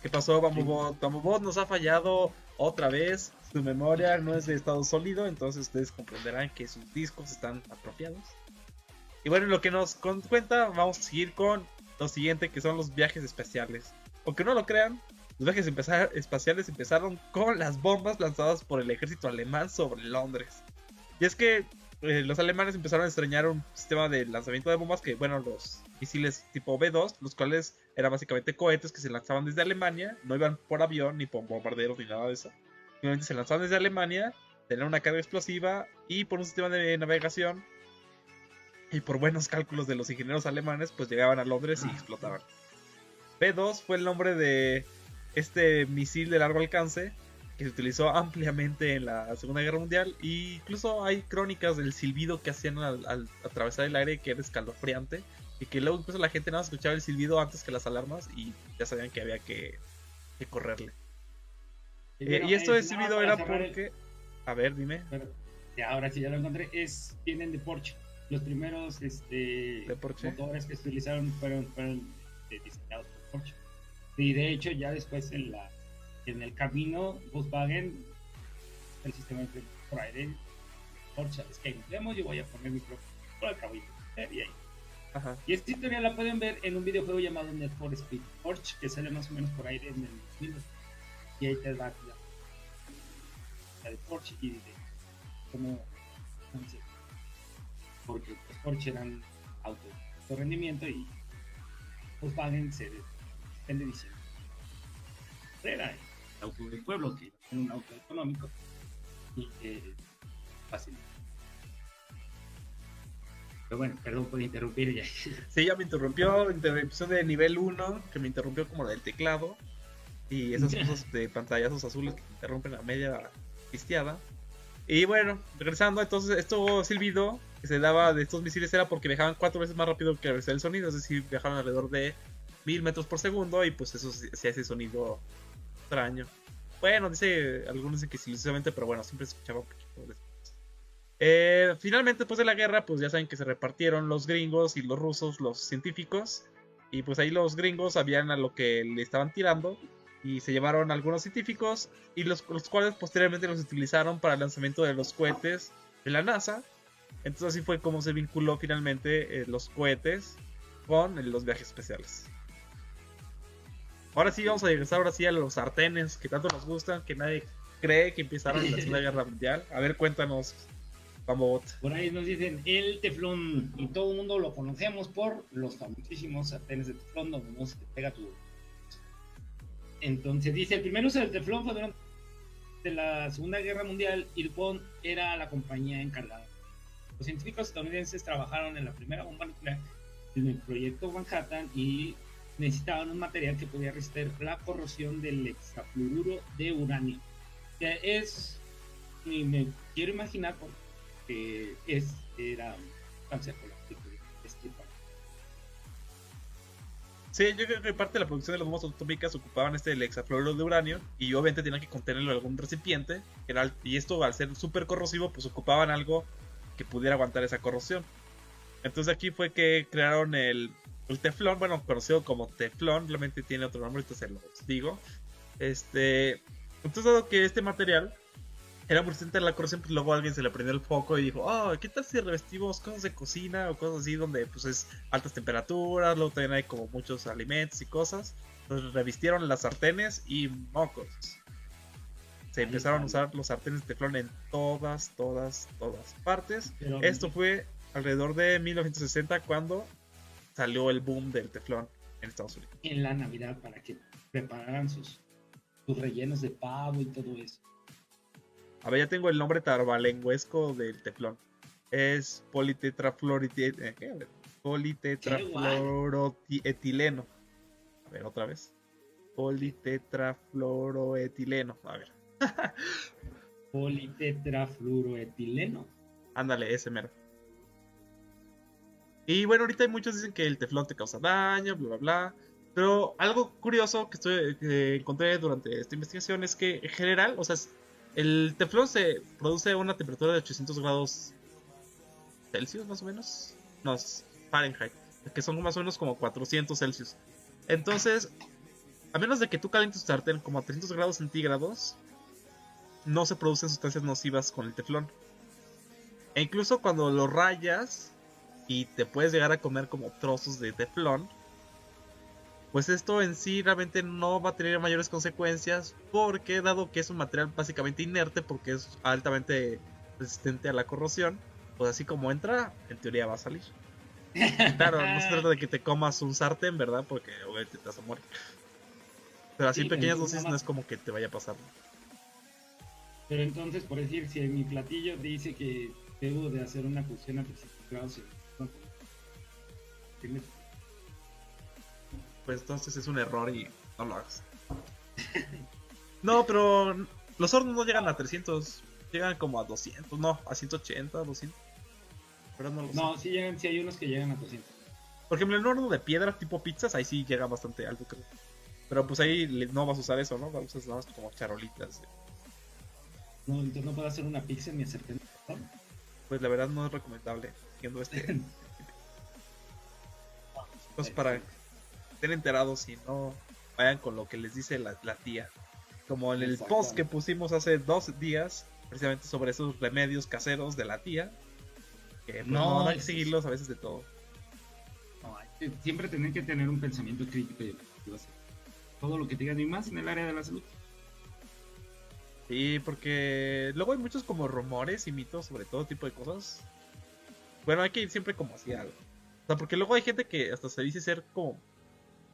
¿Qué pasó, Bambubot? Bambubot nos ha fallado otra vez. Su memoria no es de estado sólido, entonces ustedes comprenderán que sus discos están atrofiados. Y bueno, lo que nos cuenta, vamos a seguir con lo siguiente, que son los viajes espaciales. Aunque no lo crean, los viajes espaciales empezaron con las bombas lanzadas por el ejército alemán sobre Londres. Y es que los alemanes empezaron a extrañar un sistema de lanzamiento de bombas que, bueno, los misiles tipo B-2, los cuales eran básicamente cohetes que se lanzaban desde Alemania, no iban por avión ni por bombarderos ni nada de eso. Simplemente se lanzaban desde Alemania, tenían una carga explosiva y por un sistema de navegación y por buenos cálculos de los ingenieros alemanes, pues llegaban a Londres y explotaban. B-2 fue el nombre de este misil de largo alcance que se utilizó ampliamente en la Segunda Guerra Mundial, e incluso hay crónicas del silbido que hacían al atravesar el aire, que era escalofriante, y que luego incluso la gente nada más escuchaba el silbido antes que las alarmas y ya sabían que había que correrle. Y esto de silbido era porque... A ver, dime. Ahora sí ya lo encontré, vienen de Porsche. Los primeros motores que se utilizaron fueron diseñados por Porsche. Y de hecho ya después en el camino Volkswagen, el sistema de por aire, Porsche, es que yo voy a poner mi propio por el caballo. Y ahí. Ajá. Y esta historia la pueden ver en un videojuego llamado Need for Speed Porsche, que sale más o menos por aire en el 2000. Y ahí te va la de Porsche y de cómo, porque los Porsche eran autos de rendimiento y Volkswagen se depende diciendo era el auto del pueblo, que era un auto económico y fácil. Pero bueno, perdón por interrumpir ya. Sí, ya me interrumpió, interrupción de nivel 1, que me interrumpió como del teclado. Y esas cosas de pantallazos azules que te interrumpen a media pisteada. Y bueno, regresando, entonces esto silbido que se daba de estos misiles era porque viajaban 4 veces más rápido que el sonido, es decir, viajaban alrededor de 1000 metros por segundo y pues eso hacía ese sonido extraño. Bueno, algunos dicen que silenciosamente, pero bueno, siempre se escuchaba un poquito después. Finalmente, después de la guerra, pues ya saben que se repartieron los gringos y los rusos, los científicos. Y pues ahí los gringos sabían a lo que le estaban tirando. Y se llevaron algunos científicos. Y los cuales posteriormente los utilizaron para el lanzamiento de los cohetes de la NASA. Entonces así fue como se vinculó finalmente los cohetes con los viajes espaciales. Ahora sí vamos a regresar a los sartenes que tanto nos gustan, que nadie cree que empezaron en la Segunda Guerra Mundial. A ver, cuéntanos, Bambobot. Por ahí nos dicen el teflón y todo el mundo lo conocemos por los famosísimos sartenes de teflón donde no se te pega tu... Entonces dice, el primer uso del teflón fue durante la Segunda Guerra Mundial y DuPont era la compañía encargada. Los científicos estadounidenses trabajaron en la primera bomba nuclear en el proyecto Manhattan y necesitaban un material que podía resistir la corrosión del hexafluoruro de uranio. Que es, y me quiero imaginar porque era cáncer plástico. Sí, yo creo que parte de la producción de las bombas atómicas ocupaban el hexafluoruro de uranio y obviamente tenían que contenerlo en algún recipiente. Y esto, al ser súper corrosivo, pues ocupaban algo que pudiera aguantar esa corrosión. Entonces aquí fue que crearon el teflón, bueno, conocido como teflón, realmente tiene otro nombre, entonces se los digo. Entonces, dado que este material era muy resistente a la corrosión, pues luego a alguien se le prendió el foco y dijo, oh, ¿qué tal si revestimos cosas de cocina o cosas así donde pues es altas temperaturas, luego también hay como muchos alimentos y cosas? Entonces revistieron las sartenes y mocos. Se empezaron a usar los sartenes de teflón en todas partes. Pero esto fue alrededor de 1960 cuando salió el boom del teflón en Estados Unidos. En la Navidad, para que prepararan sus rellenos de pavo y todo eso. A ver, ya tengo el nombre tarbalengüesco del teflón. Es politetrafluoroetileno. A ver, otra vez. Politetrafluoroetileno. A ver. Politetrafluoroetileno. Ándale, ese mero. Y bueno, ahorita hay muchos dicen que el teflón te causa daño, bla, bla, bla. Pero algo curioso que encontré durante esta investigación es que en general, o sea, el teflón se produce a una temperatura de 800 grados Celsius, más o menos. No, Fahrenheit. Que son más o menos como 400 Celsius. Entonces, a menos de que tú calientes tu sartén como a 300 grados centígrados, no se producen sustancias nocivas con el teflón. E incluso cuando lo rayas y te puedes llegar a comer como trozos de teflón, pues esto en sí realmente no va a tener mayores consecuencias, porque dado que es un material básicamente inerte, porque es altamente resistente a la corrosión, pues así como entra, en teoría va a salir. Claro, no se trata de que te comas un sartén, ¿verdad? Porque obviamente te vas a morir. Pero así en pequeñas dosis no es como que te vaya a pasar. Pero entonces, por decir, si en mi platillo dice que debo de hacer una cocción a 300 grados, pues entonces es un error y no lo hagas. No, pero los hornos no llegan a 300, llegan como a 200, no, a 180, 200. Pero no lo sé. No, sí llegan, sí hay unos que llegan a 200. Por ejemplo, el horno de piedra tipo pizzas, ahí sí llega bastante alto, creo. Pero pues ahí no vas a usar eso, ¿no? Vas a usar nada más como charolitas. No, entonces no puedo hacer una pizza ni hacerte. Pues la verdad no es recomendable. Siendo pues para estén enterados y no vayan con lo que les dice la tía. Como en el post que pusimos hace 2 días, precisamente sobre esos remedios caseros de la tía. Que pues, no hay que seguirlos a veces de todo. No, hay que siempre tener que tener un pensamiento crítico y todo lo que te digan y más en el área de la salud. Sí, porque luego hay muchos como rumores y mitos sobre todo tipo de cosas. Bueno, hay que ir siempre como hacia algo. O sea, porque luego hay gente que hasta se dice ser como... O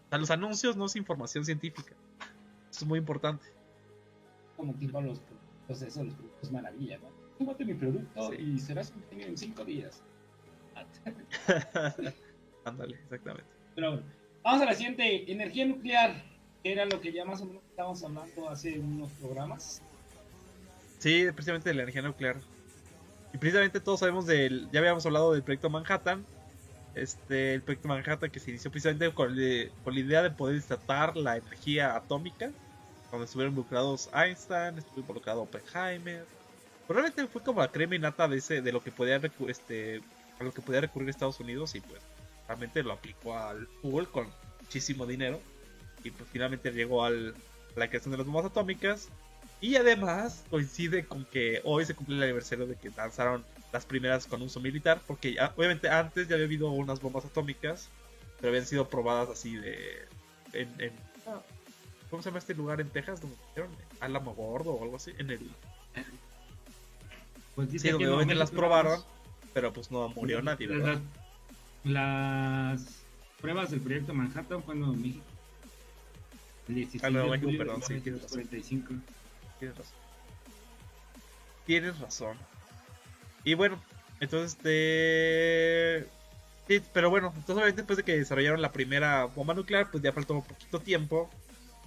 sea, los anuncios no es información científica. Eso es muy importante. Como tipo los productos maravilla, ¿no? Tómate mi producto y serás un genio en 5 días. Ándale, exactamente. Pero bueno, vamos a la siguiente. Energía nuclear, que era lo que ya más o menos estábamos hablando hace unos programas. Sí, precisamente de la energía nuclear. Y precisamente todos sabemos ya habíamos hablado del proyecto Manhattan. El proyecto Manhattan que se inició precisamente con la idea de poder desatar la energía atómica. Donde estuvieron involucrados Einstein, estuvo involucrado Oppenheimer. Pero realmente fue como la crema innata de lo que podía a lo que podía recurrir Estados Unidos. Y pues realmente lo aplicó al Google con muchísimo dinero. Y pues finalmente llegó a la creación de las bombas atómicas. Y además coincide con que hoy se cumple el aniversario de que lanzaron las primeras con uso militar. Porque obviamente antes ya había habido unas bombas atómicas, pero habían sido probadas así ¿cómo se llama este lugar en Texas? ¿Donde hicieron? Álamo Gordo o algo así. Pues sí, donde obviamente las probaron, pero pues no murió nadie, ¿verdad? Las pruebas del proyecto Manhattan fue en Nuevo México. El 16 Nuevo México, perdón, sí, tienes razón. 45. Tienes razón. Y bueno, entonces sí, pero bueno, entonces obviamente después de que desarrollaron la primera bomba nuclear, pues ya faltó un poquito tiempo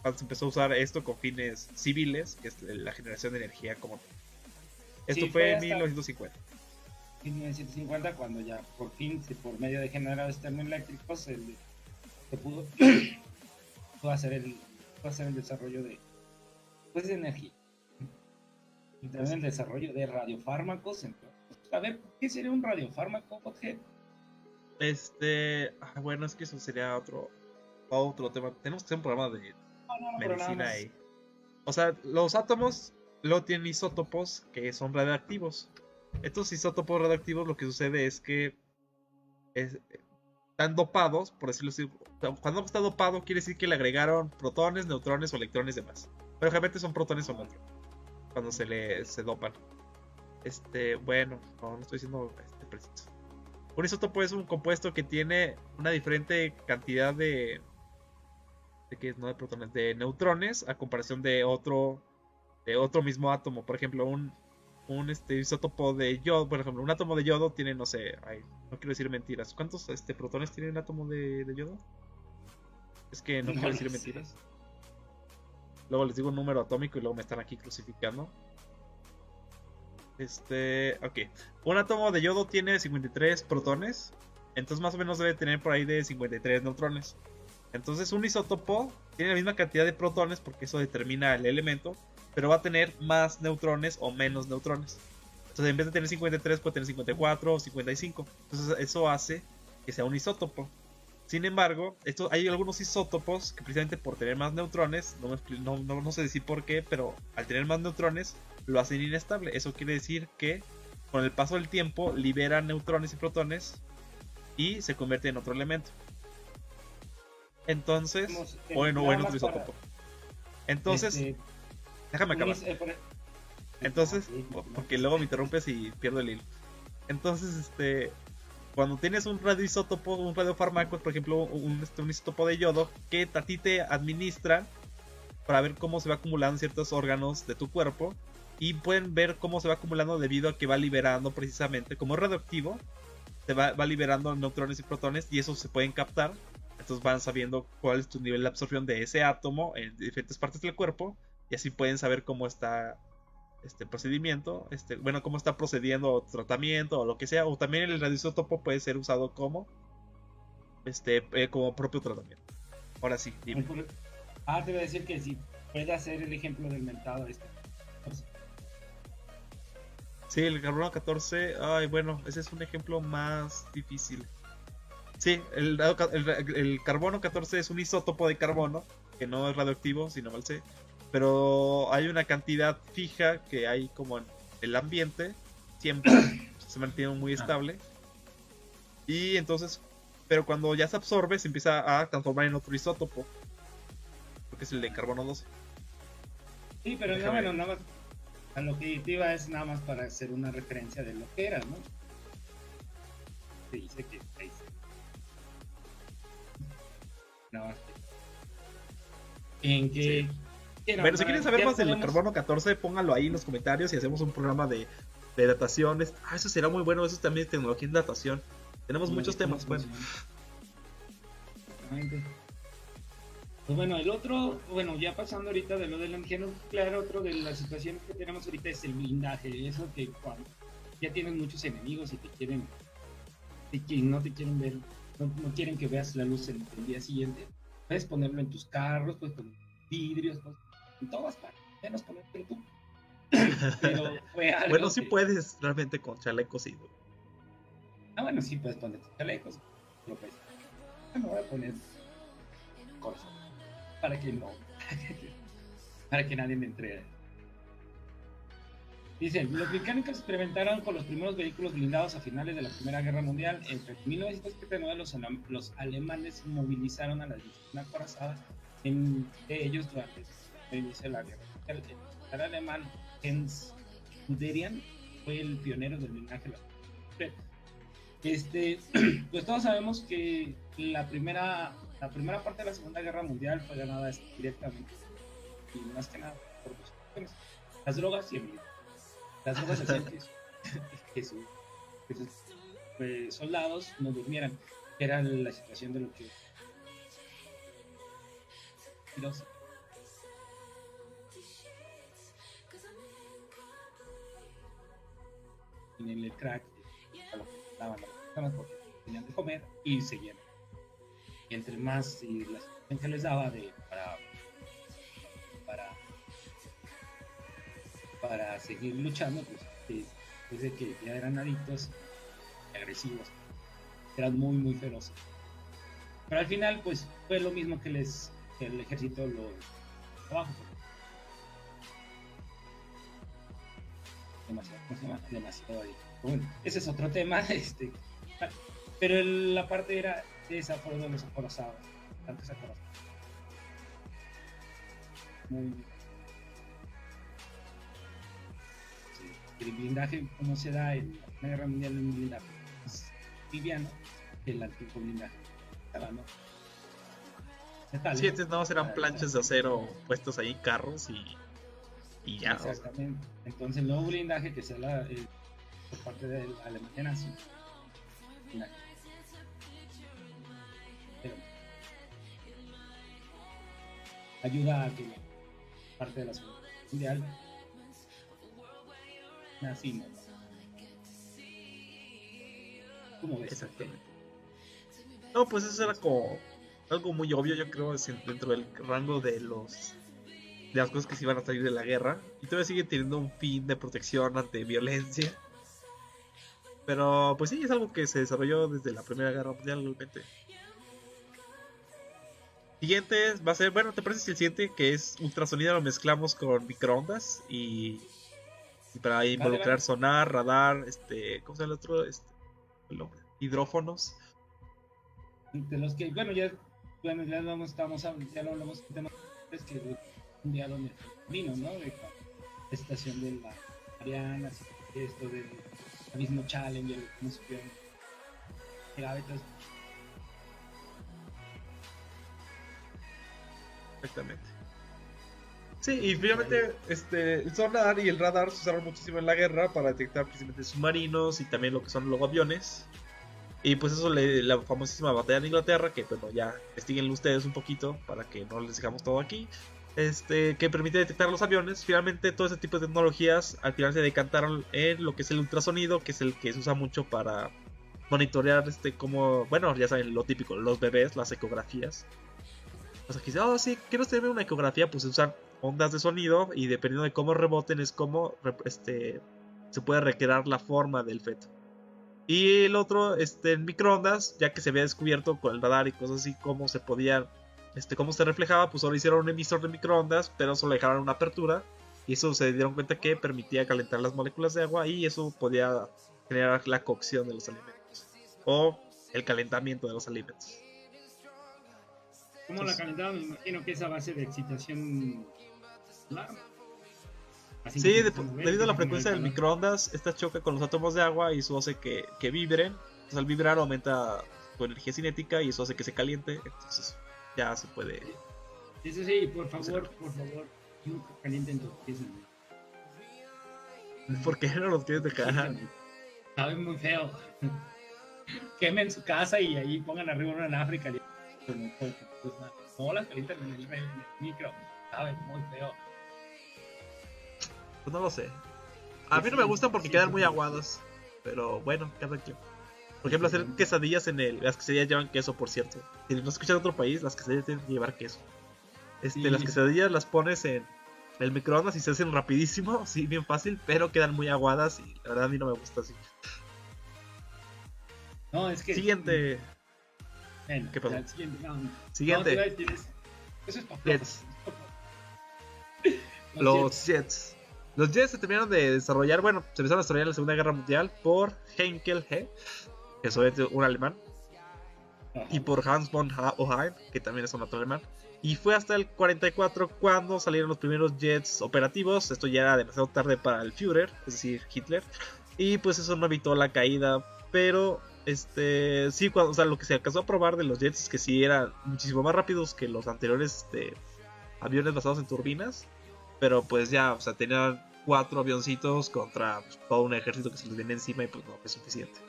cuando se empezó a usar esto con fines civiles, que es la generación de energía como tal. Esto fue en 1950. En 1950, cuando ya por fin, por medio de generadores termoeléctricos, se pudo hacer el desarrollo de energía. Y también el desarrollo de radiofármacos. Entonces, a ver, ¿qué sería un radiofármaco, Godhead? Bueno, es que eso sería otro tema. Tenemos que hacer un programa de medicina ahí. O sea, los átomos luego tienen isótopos que son radiactivos. Estos isótopos radiactivos lo que sucede es que están dopados, por decirlo así. Cuando está dopado quiere decir que le agregaron protones, neutrones o electrones de más. Pero generalmente son protones o neutrones cuando se dopan. Bueno, no estoy diciendo preciso. Un isótopo es un compuesto que tiene una diferente cantidad de protones, de neutrones a comparación de otro mismo átomo. Por ejemplo, un isótopo de yodo, por ejemplo, un átomo de yodo tiene, no sé, no quiero decir mentiras. ¿Cuántos protones tiene un átomo de yodo? Es que no quiero decir mentiras. Luego les digo un número atómico y luego me están aquí crucificando. Ok. Un átomo de yodo tiene 53 protones. Entonces más o menos debe tener por ahí de 53 neutrones. Entonces un isótopo tiene la misma cantidad de protones porque eso determina el elemento, pero va a tener más neutrones o menos neutrones. Entonces en vez de tener 53 puede tener 54 o 55. Entonces eso hace que sea un isótopo. Sin embargo, hay algunos isótopos que precisamente por tener más neutrones, no sé decir por qué, pero al tener más neutrones lo hacen inestable. Eso quiere decir que con el paso del tiempo liberan neutrones y protones y se convierte en otro elemento. Entonces, o en otro isótopo. Entonces, déjame acabar. Entonces, porque luego me interrumpes y pierdo el hilo. Entonces, cuando tienes un radioisótopo, un radiofármaco, por ejemplo, un isótopo de yodo, que a ti te administran para ver cómo se va acumulando en ciertos órganos de tu cuerpo, y pueden ver cómo se va acumulando debido a que va liberando precisamente, como es radioactivo, se va liberando neutrones y protones, y eso se pueden captar. Entonces van sabiendo cuál es tu nivel de absorción de ese átomo en diferentes partes del cuerpo, y así pueden saber cómo está este procedimiento, cómo está procediendo tratamiento o lo que sea, o también el radioisótopo puede ser usado como como propio tratamiento. Ahora sí, dime. Te voy a decir que si puede hacer el ejemplo del mentado Sí, el carbono 14, bueno, ese es un ejemplo más difícil. Sí, el carbono 14 es un isótopo de carbono que no es radioactivo, si no mal sé. Pero hay una cantidad fija que hay como en el ambiente, siempre se mantiene muy estable. Y entonces, pero cuando ya se absorbe, se empieza a transformar en otro isótopo, porque es el de carbono 12. Sí, pero no, bueno, nada más, a lo que te iba es nada más para hacer una referencia de lo que era, ¿no? Se dice que nada más en que... Sí. Bueno, si quieren saber más del carbono 14, pónganlo ahí en los comentarios y hacemos un programa de datación. Eso será muy bueno, eso también es tecnología en datación. Tenemos muchos temas, bueno. Exactamente. Pues bueno, el otro, bueno, ya pasando ahorita de lo de la energía nuclear, otro de las situaciones que tenemos ahorita es el blindaje. Eso que cuando ya tienes muchos enemigos y te quieren, y no te quieren ver, no quieren que veas la luz el día siguiente, puedes ponerlo en tus carros, puedes poner vidrios, pues, en todas partes, menos ponértelo tú. Pero fue algo bueno, sí puedes realmente con chalecos y... bueno, sí puedes poner tus chalecos, pero pues, me voy a poner cosas para que no, para que nadie me entregue. Dicen, los británicos experimentaron con los primeros vehículos blindados a finales de la Primera Guerra Mundial. Entre 1979 los alemanes movilizaron a las divisiones acorazadas de ellos durante el inicio de la guerra. El militar alemán Heinz Guderian fue el pionero del blindaje. Pues todos sabemos que la primera parte de la Segunda Guerra Mundial fue ganada directamente y más que nada por dos cuestiones: las drogas y el miedo. Las drogas hacían que sus soldados no durmieran, que era la situación de lo que en el crack a lo que estaban las personas porque tenían de comer y seguían. Y entre más y la situación que les daba para seguir luchando, pues después de que ya eran adictos, agresivos, eran muy muy feroces. Pero al final pues fue lo mismo que el ejército lo trabajo. Demasiado adicto. Bueno, ese es otro tema, pero la parte era esa por donde los acorazados, tantos acorazados. Muy el blindaje, como se da en la Primera Guerra Mundial, en blindaje es liviano, el antiguo blindaje, ¿no? Sí, entonces no serán planchas de acero puestos ahí, carros y ya. Exactamente. ¿No? Entonces el nuevo blindaje que se da por parte de la Alemania nazi, ayuda a que parte de la Segunda Guerra Mundial nacimos. ¿Cómo ves? Exactamente. No, pues eso era como algo muy obvio, yo creo, dentro del rango de las cosas que se iban a salir de la guerra. Y todavía sigue teniendo un fin de protección ante violencia. Pero pues sí, es algo que se desarrolló desde la Primera Guerra Mundial realmente. Siguiente va a ser, bueno, ¿te parece si el siguiente, que es ultrasonido, lo mezclamos con microondas y para involucrar sonar, radar, ¿cómo se llama el otro? El nombre, hidrófonos. De los que, ya lo hablamos de temas, es que un día donde vino, ¿no? De la estación de la Ariana, esto del mismo Challenger, no supieron megabetas. Exactamente. Sí, y finalmente el sonar y el radar se usaron muchísimo en la guerra para detectar precisamente submarinos y también lo que son luego aviones. Y pues eso, la famosísima batalla de Inglaterra, que bueno, ya investíguenlo ustedes un poquito para que no les dejamos todo aquí, que permite detectar los aviones. Finalmente todo ese tipo de tecnologías al final se decantaron en lo que es el ultrasonido, que es el que se usa mucho para monitorear como, bueno, ya saben lo típico, los bebés, las ecografías. O sea, que dicen, sí, quiero hacerme una ecografía, pues se usan ondas de sonido y dependiendo de cómo reboten es como se puede recrear la forma del feto. Y el otro, en microondas, ya que se había descubierto con el radar y cosas así, cómo se podían cómo se reflejaba, pues ahora hicieron un emisor de microondas, pero solo dejaron una apertura. Y eso se dieron cuenta que permitía calentar las moléculas de agua y eso podía generar la cocción de los alimentos. O el calentamiento de los alimentos. ¿Cómo la calentaban? Me imagino que es a base de excitación solar. Así Sí, que debido a la frecuencia del microondas, esta choca con los átomos de agua y eso hace que vibren. Entonces al vibrar aumenta su energía cinética y eso hace que se caliente. Entonces ya se puede... Eso sí, por favor, nunca calienten tus pies. ¿Por qué no los quieres dejar? Saben muy feo. Quemen su casa y ahí pongan arriba una en África. No las calientan en el micro. Saben muy feo. Pues no lo sé. A mí no me gustan porque quedan muy aguadas. Pero bueno, cada quien. Por ejemplo, hacer quesadillas las quesadillas llevan queso, por cierto. Si no escuchas de otro país, las quesadillas tienen que llevar queso. Las quesadillas las pones en el microondas y se hacen rapidísimo, sí, bien fácil, pero quedan muy aguadas y la verdad a mí no me gusta así. No, es que... Siguiente. Bueno, ¿Qué pasó? Siguiente. No, eso es para Jets. Los Jets. Los Jets se terminaron de desarrollar, se empezaron a desarrollar en la Segunda Guerra Mundial por Heinkel G, que es un alemán, y por Hans von Ohain, que también es un otro alemán. Y fue hasta el 44 cuando salieron los primeros jets operativos. Esto ya era demasiado tarde para el Führer, es decir, Hitler. Y pues eso no evitó la caída. Pero sí, lo que se alcanzó a probar de los jets es que sí eran muchísimo más rápidos que los anteriores aviones basados en turbinas. Pero pues ya, tenían 4 avioncitos contra todo un ejército que se les viene encima y pues no es suficiente.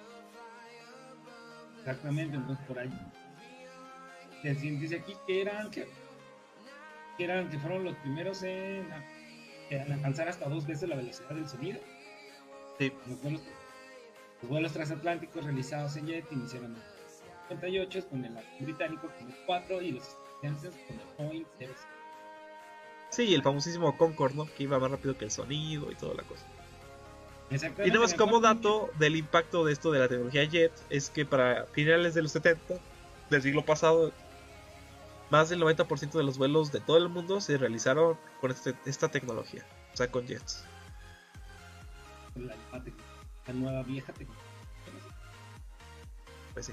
Exactamente, entonces por ahí. Dice aquí que fueron los primeros en alcanzar hasta 2 veces la velocidad del sonido. Sí. Los vuelos transatlánticos realizados en jet iniciaron en el 58 con el avión británico con el 4 y los estadounidenses con el Boeing 06. Sí, el famosísimo Concorde, ¿no? Que iba más rápido que el sonido y toda la cosa. Y nada más como dato del impacto de esto de la tecnología jet es que para finales de los 70 del siglo pasado, más del 90% de los vuelos de todo el mundo se realizaron con esta tecnología, o sea, con jets. La nueva vieja tecnología. Pues sí.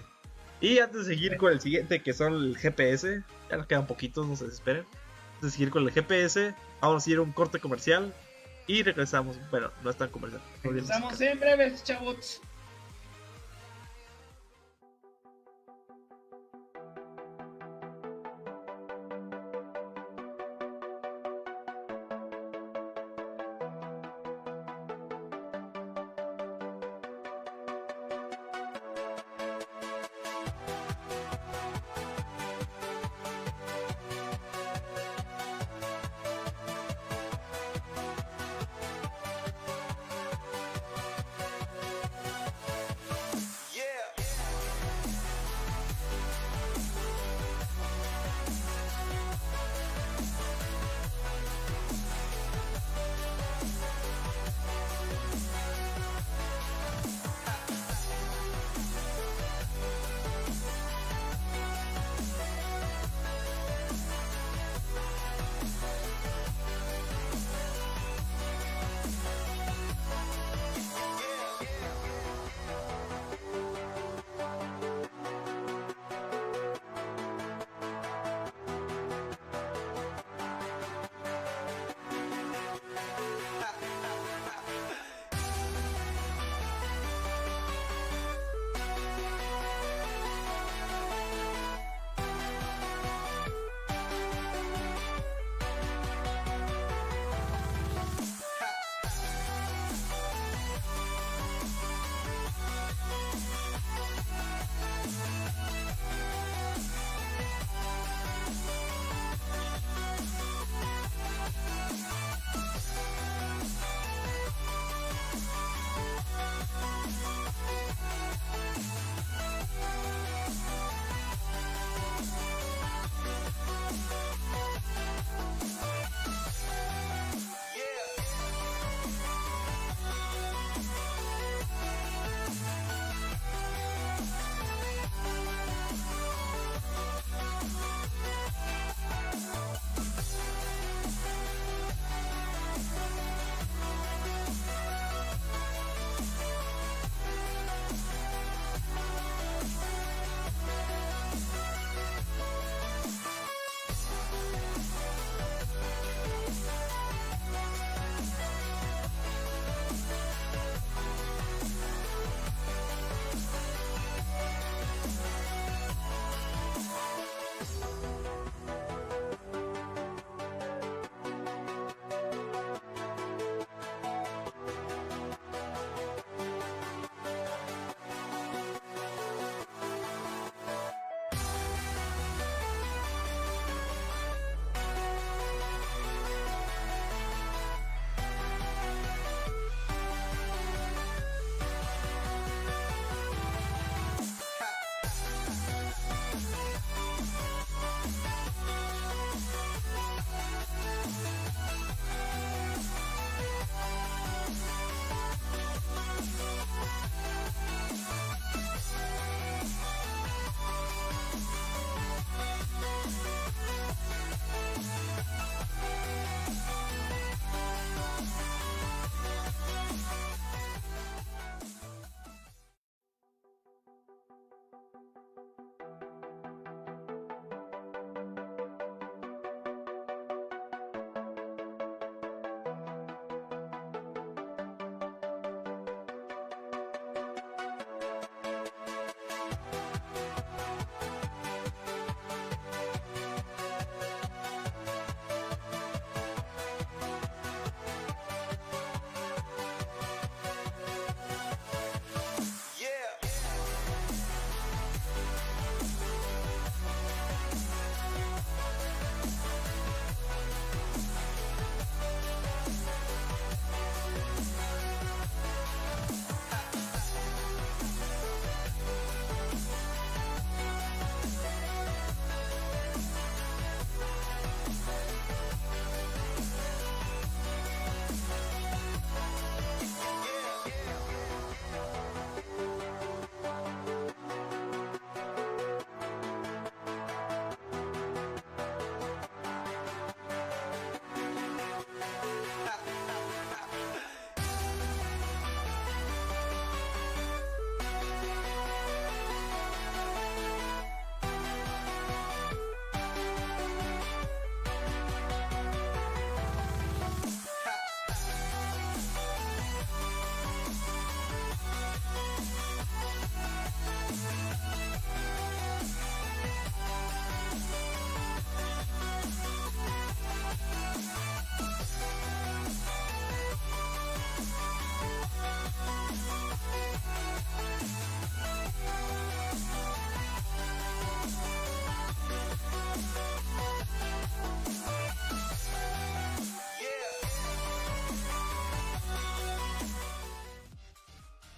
Y antes de seguir con el siguiente, que son el GPS, ya nos quedan poquitos, no se desesperen. Antes de seguir con el GPS, vamos a ir a un corte comercial y regresamos. Bueno, no es tan comercial. Regresamos en breves, chavos.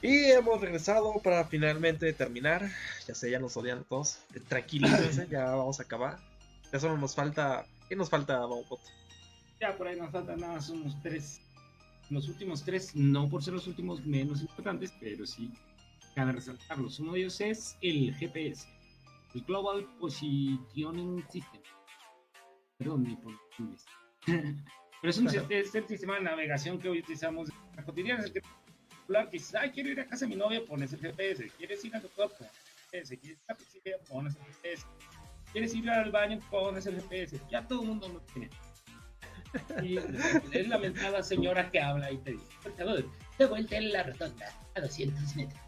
Y hemos regresado para finalmente terminar. Ya sé, ya nos odian todos. Tranquilícense, ya vamos a acabar. Ya solo nos falta. ¿Qué nos falta, Baumot? Ya por ahí nos faltan nada más unos 3. Los últimos 3, no por ser los últimos menos importantes, pero sí cabe resaltarlos. Uno de ellos es el GPS, el Global Positioning System. Perdón, ni por inglés. Pero es el sistema de navegación que hoy utilizamos en la cotidiana. Es el que dices, ay, quiero ir a casa de mi novia, pones el GPS. ¿Quieres ir al doctor? Pones el GPS. ¿Quieres ir a la piscina? Pones el GPS. ¿Quieres ir al baño? Pones el GPS. Ya todo el mundo lo tiene. Y es la mentada señora que habla y te dice, por favor, de vuelta en la rotonda a 200 metros.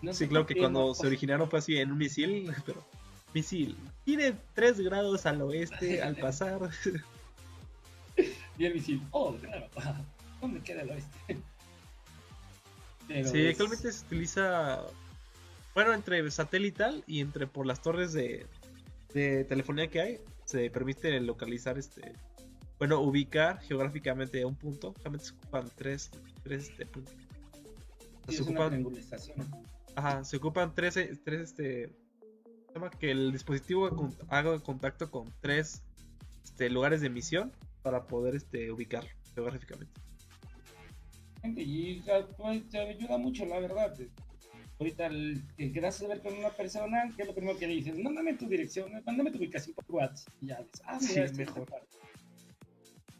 No sí, claro que cuando se originaron fue así en un misil, pero misil tiene 3 grados al oeste al pasar. Y el misil, oh, claro, ¿dónde queda el oeste? Pero sí, actualmente se utiliza, bueno, entre satelital y entre por las torres de telefonía que hay, se permite localizar bueno, ubicar geográficamente un punto. Realmente se ocupan tres puntos. Sí, se ocupan, ajá, se ocupan tres que el dispositivo haga contacto con 3 lugares de emisión para poder ubicarlo geográficamente. Y pues, te ayuda mucho, la verdad. Ahorita que quedas a ver con una persona, que es lo primero que le dices, mándame tu dirección, mándame tu ubicación por WhatsApp. Y ya dices, mira, sí, mejor.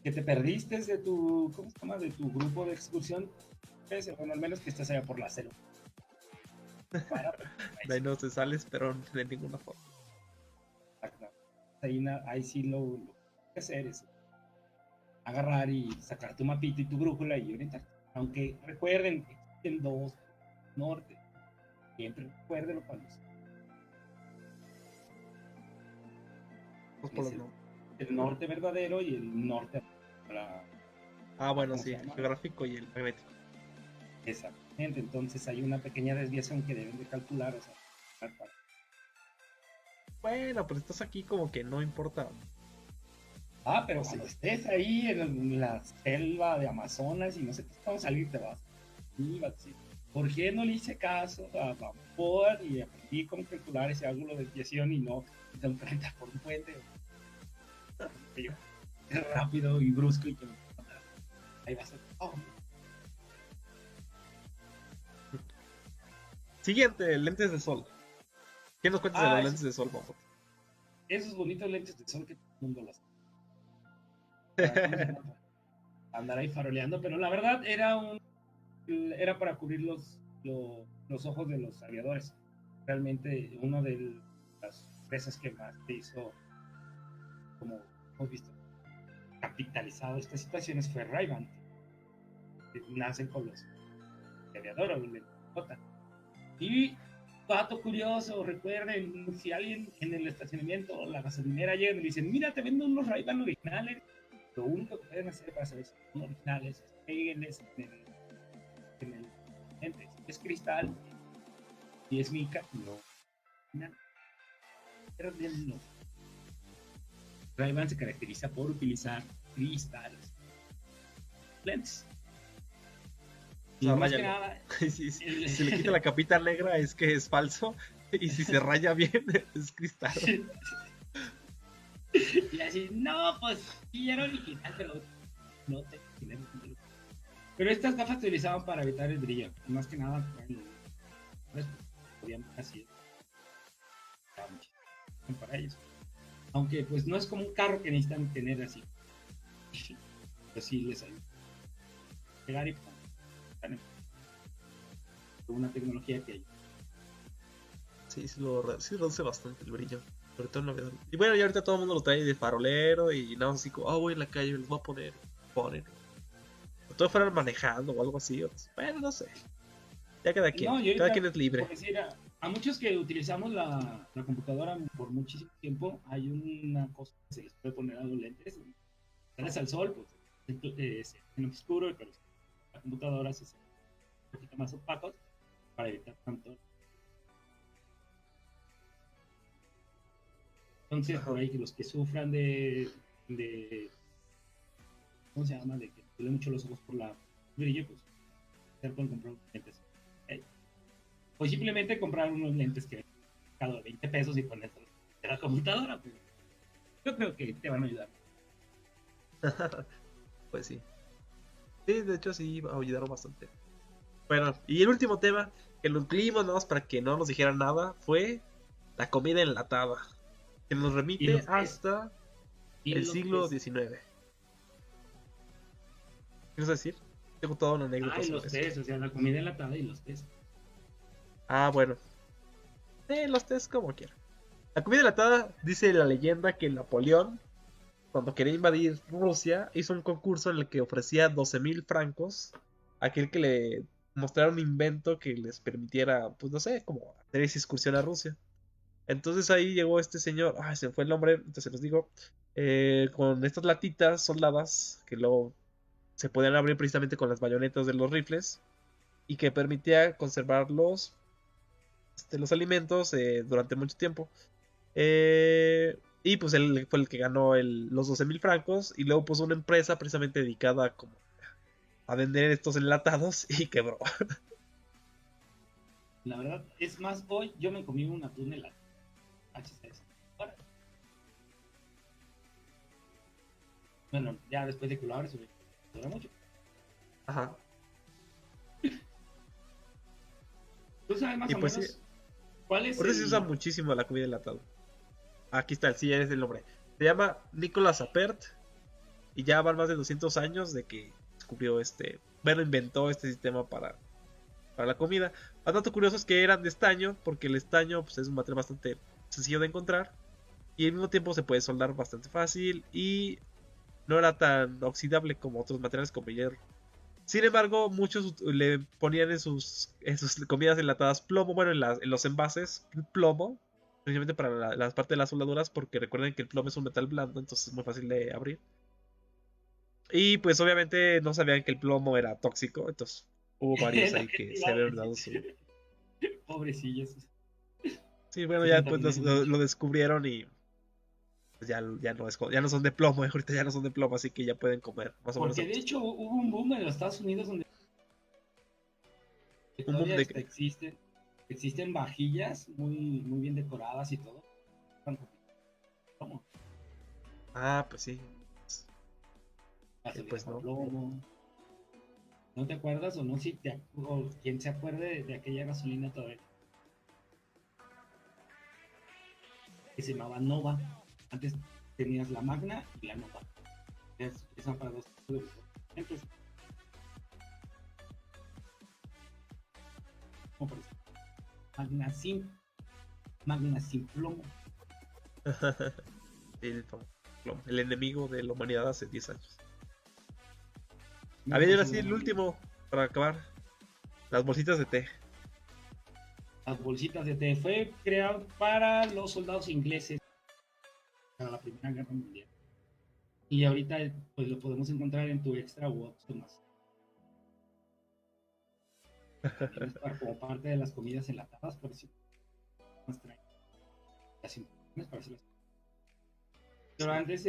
Que te perdiste de tu, ¿cómo se llama? De tu grupo de excursión. Bueno, al menos que estés allá por la cero. De ahí no te sales, pero de ninguna forma. Ahí sí lo que hacer es agarrar y sacar tu mapita y tu brújula y orientar. Aunque recuerden, existen 2 norte. Siempre recuérdenlo cuando el norte verdadero y el norte bueno, sí, el geográfico y el magnético. Exactamente, entonces hay una pequeña desviación que deben de calcular, o sea, bueno, pero estás aquí como que no importa. Pero cuando estés ahí en la selva de Amazonas y no sé qué, vamos a salir, te vas. Y vas a decir, ¿por qué no le hice caso a Vapor y aprendí cómo calcular ese ángulo de desviación y no tengo que rentar por un puente? Rápido y brusco y que ahí vas a... Siguiente, lentes de sol. ¿Qué nos cuentas de los lentes de sol, Vapor? Esos bonitos lentes de sol que todo el mundo los andar ahí faroleando, pero la verdad era para cubrir los ojos de los aviadores. Realmente uno de las empresas que más se hizo, como hemos visto, capitalizado estas situaciones fue Ray-Ban, que nacen con los aviadores, los lentes. Y dato curioso, recuerden, si alguien en el estacionamiento o la gasolinera llega y le dicen, mira, te vendo unos Ray-Ban originales, lo único que pueden hacer para saber si son originales es peguenles en el lente. Si es cristal y es mica, no. Ray-Ban se caracteriza por utilizar cristales, lentes. Y más que nada, si le quita la capita negra es que es falso, y si se raya bien es cristal. Y así, no, pues sí era original, pero no te. Pero estas gafas se utilizaban para evitar el brillo, más que nada pues, podían así para ellos. Aunque pues no es como un carro que necesitan tener así. Pues sí les ayuda. Pegar y una tecnología que hay. Sí, reduce bastante el brillo. Sobre todo en Navidad. Y bueno, ya ahorita todo el mundo lo trae de farolero y nada más así como, voy en la calle, los voy a poner. O todo fueran manejando o algo así. Bueno, no sé. Ya cada quien. Cada quien es libre. Decir, a muchos que utilizamos la computadora por muchísimo tiempo, hay una cosa que se les puede poner a los lentes. Sales al sol, pues en oscuro, pero la computadora se hace un poquito más opacos para evitar tanto. Entonces, por ahí que los que sufran de ¿cómo se llama? De que duele mucho los ojos por la brillo, pues pueden comprar lentes O simplemente comprar unos lentes que cada 20 pesos y ponerlos en la computadora. Pues, yo creo que te van a ayudar. Pues sí. Sí, de hecho sí ayudaron bastante. Bueno, y el último tema que lo incluimos nada más para que no nos dijeran nada fue la comida enlatada, que nos remite hasta el siglo XIX. ¿Quieres decir? Tengo toda una anécdota. Y los tés, o sea, la comida enlatada y los tés. Ah, bueno. Los tés como quieran. La comida enlatada, dice la leyenda que Napoleón, cuando quería invadir Rusia, hizo un concurso en el que ofrecía 12,000 francos a aquel que le mostrara un invento que les permitiera, pues no sé, como hacer esa excursión a Rusia. Entonces ahí llegó este señor, se me fue el nombre, entonces les digo, con estas latitas soldadas que luego se podían abrir precisamente con las bayonetas de los rifles y que permitía conservar los alimentos durante mucho tiempo. Y pues él fue el que ganó los 12,000 francos y luego puso una empresa precisamente dedicada a vender estos enlatados y quebró. La verdad, es más, hoy yo me comí un atún enlatado. Bueno, ya después de que lo abres, dura mucho. Ajá. ¿Tú sabes más o pues menos sí, cuál es? Por eso se usa muchísimo la comida enlatada. Aquí está, sí, es el nombre. Se llama Nicolas Appert y ya van más de 200 años de que descubrió inventó este sistema para la comida. Un dato curioso es que eran de estaño, porque el estaño pues, es un material bastante sencillo de encontrar y al mismo tiempo se puede soldar bastante fácil y no era tan oxidable como otros materiales como hierro. Sin embargo, muchos le ponían en sus comidas enlatadas plomo, bueno, en los envases plomo, precisamente para la parte de las soldaduras, porque recuerden que el plomo es un metal blando, entonces es muy fácil de abrir. Y pues obviamente no sabían que el plomo era tóxico, entonces hubo varios ahí que se habían dado su... Pobrecillos. Sí, bueno, ya después lo descubrieron y pues ya no son de plomo, ahorita ya no son de plomo, así que ya pueden comer más o menos. Porque de hecho hubo un boom en los Estados Unidos donde todavía existen vajillas muy, muy bien decoradas y todo. ¿Cómo? Pues sí. Pues no. Plomo. ¿No te acuerdas o no? O quien se acuerde de aquella gasolina todavía que se llamaba Nova. Antes tenías la Magna y la Nova. Esa para dos entonces, ¿cómo parece? Magna sin plomo. El plomo. El enemigo de la humanidad hace 10 años. A ver, ahora sí, el último, para acabar. Las bolsitas de té. Las bolsitas de té fue creado para los soldados ingleses para la Primera Guerra Mundial. Y ahorita pues lo podemos encontrar en tu extra Watch Thomas. Como parte de las comidas enlatadas, por decir. Pero antes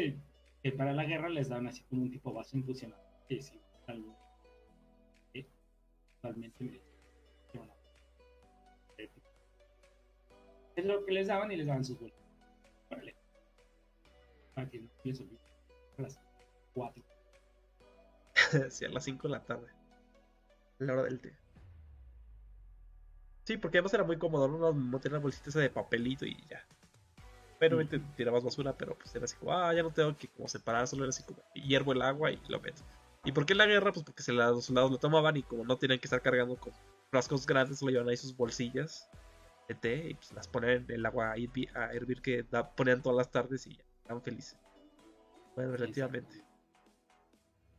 que para la guerra les daban así como un tipo vaso infusionado. Que sí, algo totalmente es lo que les daban y les daban sus bolsas. Para que no les olvide. A las 4. Sí, a las 5 de la tarde. La hora del té. Sí, porque además era muy cómodo, no tener bolsitas de papelito y ya. Pero tirabas basura, pero pues era así como, ya no tengo que como separar, solo era así como, hiervo el agua y lo meto. ¿Y por qué en la guerra? Pues porque los soldados lo tomaban y como no tenían que estar cargando con frascos grandes, solo llevaban ahí sus bolsillas de té y pues las ponían en el agua a hervir que ponían todas las tardes y ya, estaban felices. Bueno, relativamente.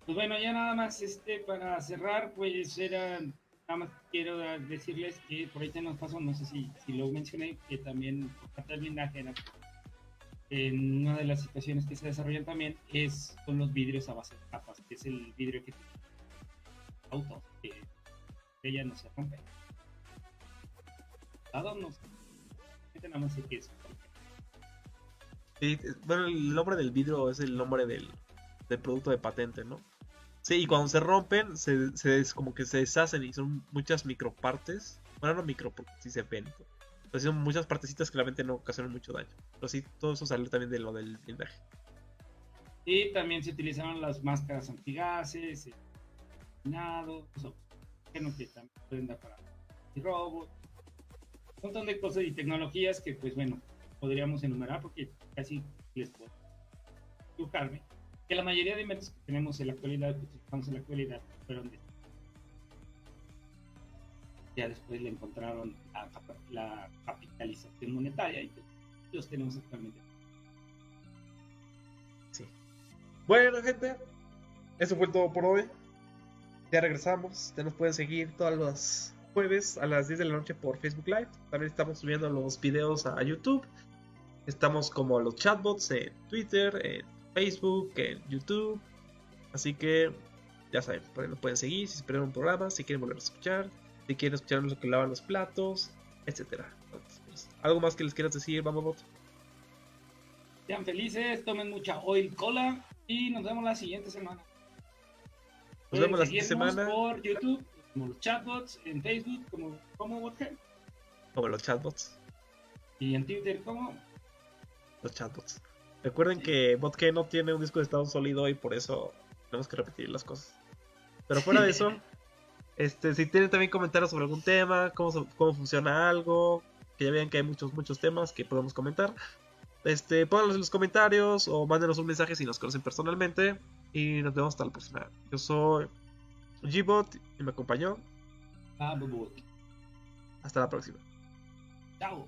Pues bueno, ya nada más para cerrar, pues nada más quiero decirles que por ahí nos pasó, no sé si lo mencioné, que también por parte del blindaje en una de las situaciones que se desarrollan también es con los vidrios a base de capas, que es el vidrio que tiene autos, que ella no se rompe. No sé, nada más sé que es. Sí, bueno, el nombre del vidrio es el nombre del producto de patente, ¿no? Sí, y cuando se rompen, como que se deshacen y son muchas micropartes Bueno, no micro, porque sí se ven. Entonces son muchas partecitas que realmente no ocasionan mucho daño. Pero sí, todo eso salió también de lo del blindaje. Y también se utilizaron las máscaras antigases, que también pueden dar para robots, un montón de cosas y tecnologías que, pues bueno, podríamos enumerar porque casi les puedo educarme. Que la mayoría de inventos que tenemos en la actualidad, que utilizamos en la actualidad, fueron de... Ya después le encontraron la capitalización monetaria y pues, los tenemos actualmente. Sí. Bueno, gente, eso fue todo por hoy. Ya regresamos. Ya nos pueden seguir todos los jueves a las 10 de la noche por Facebook Live. También estamos subiendo los videos a YouTube. Estamos como los chatbots en Twitter, en Facebook, en YouTube. Así que ya saben, por ahí nos pueden seguir si esperan un programa, si quieren volver a escuchar, si quieren escuchar lo que lavan los platos, etcétera. Pues, ¿algo más que les quieras decir, Bambabot? Sean felices, tomen mucha oil cola y nos vemos la siguiente semana. Nos vemos la siguiente semana por YouTube, como los chatbots, en Facebook, como Botgen. Como los chatbots. Y en Twitter, como los chatbots. Recuerden que Botgen no tiene un disco de estado sólido y por eso tenemos que repetir las cosas. Pero fuera de eso, si tienen también comentarios sobre algún tema, cómo funciona algo, que ya vean que hay muchos temas que podemos comentar, pónganlos en los comentarios o mándenos un mensaje si nos conocen personalmente. Y nos vemos hasta la próxima. Yo soy Gbot y me acompañó. Bambabot. Hasta la próxima. Chao.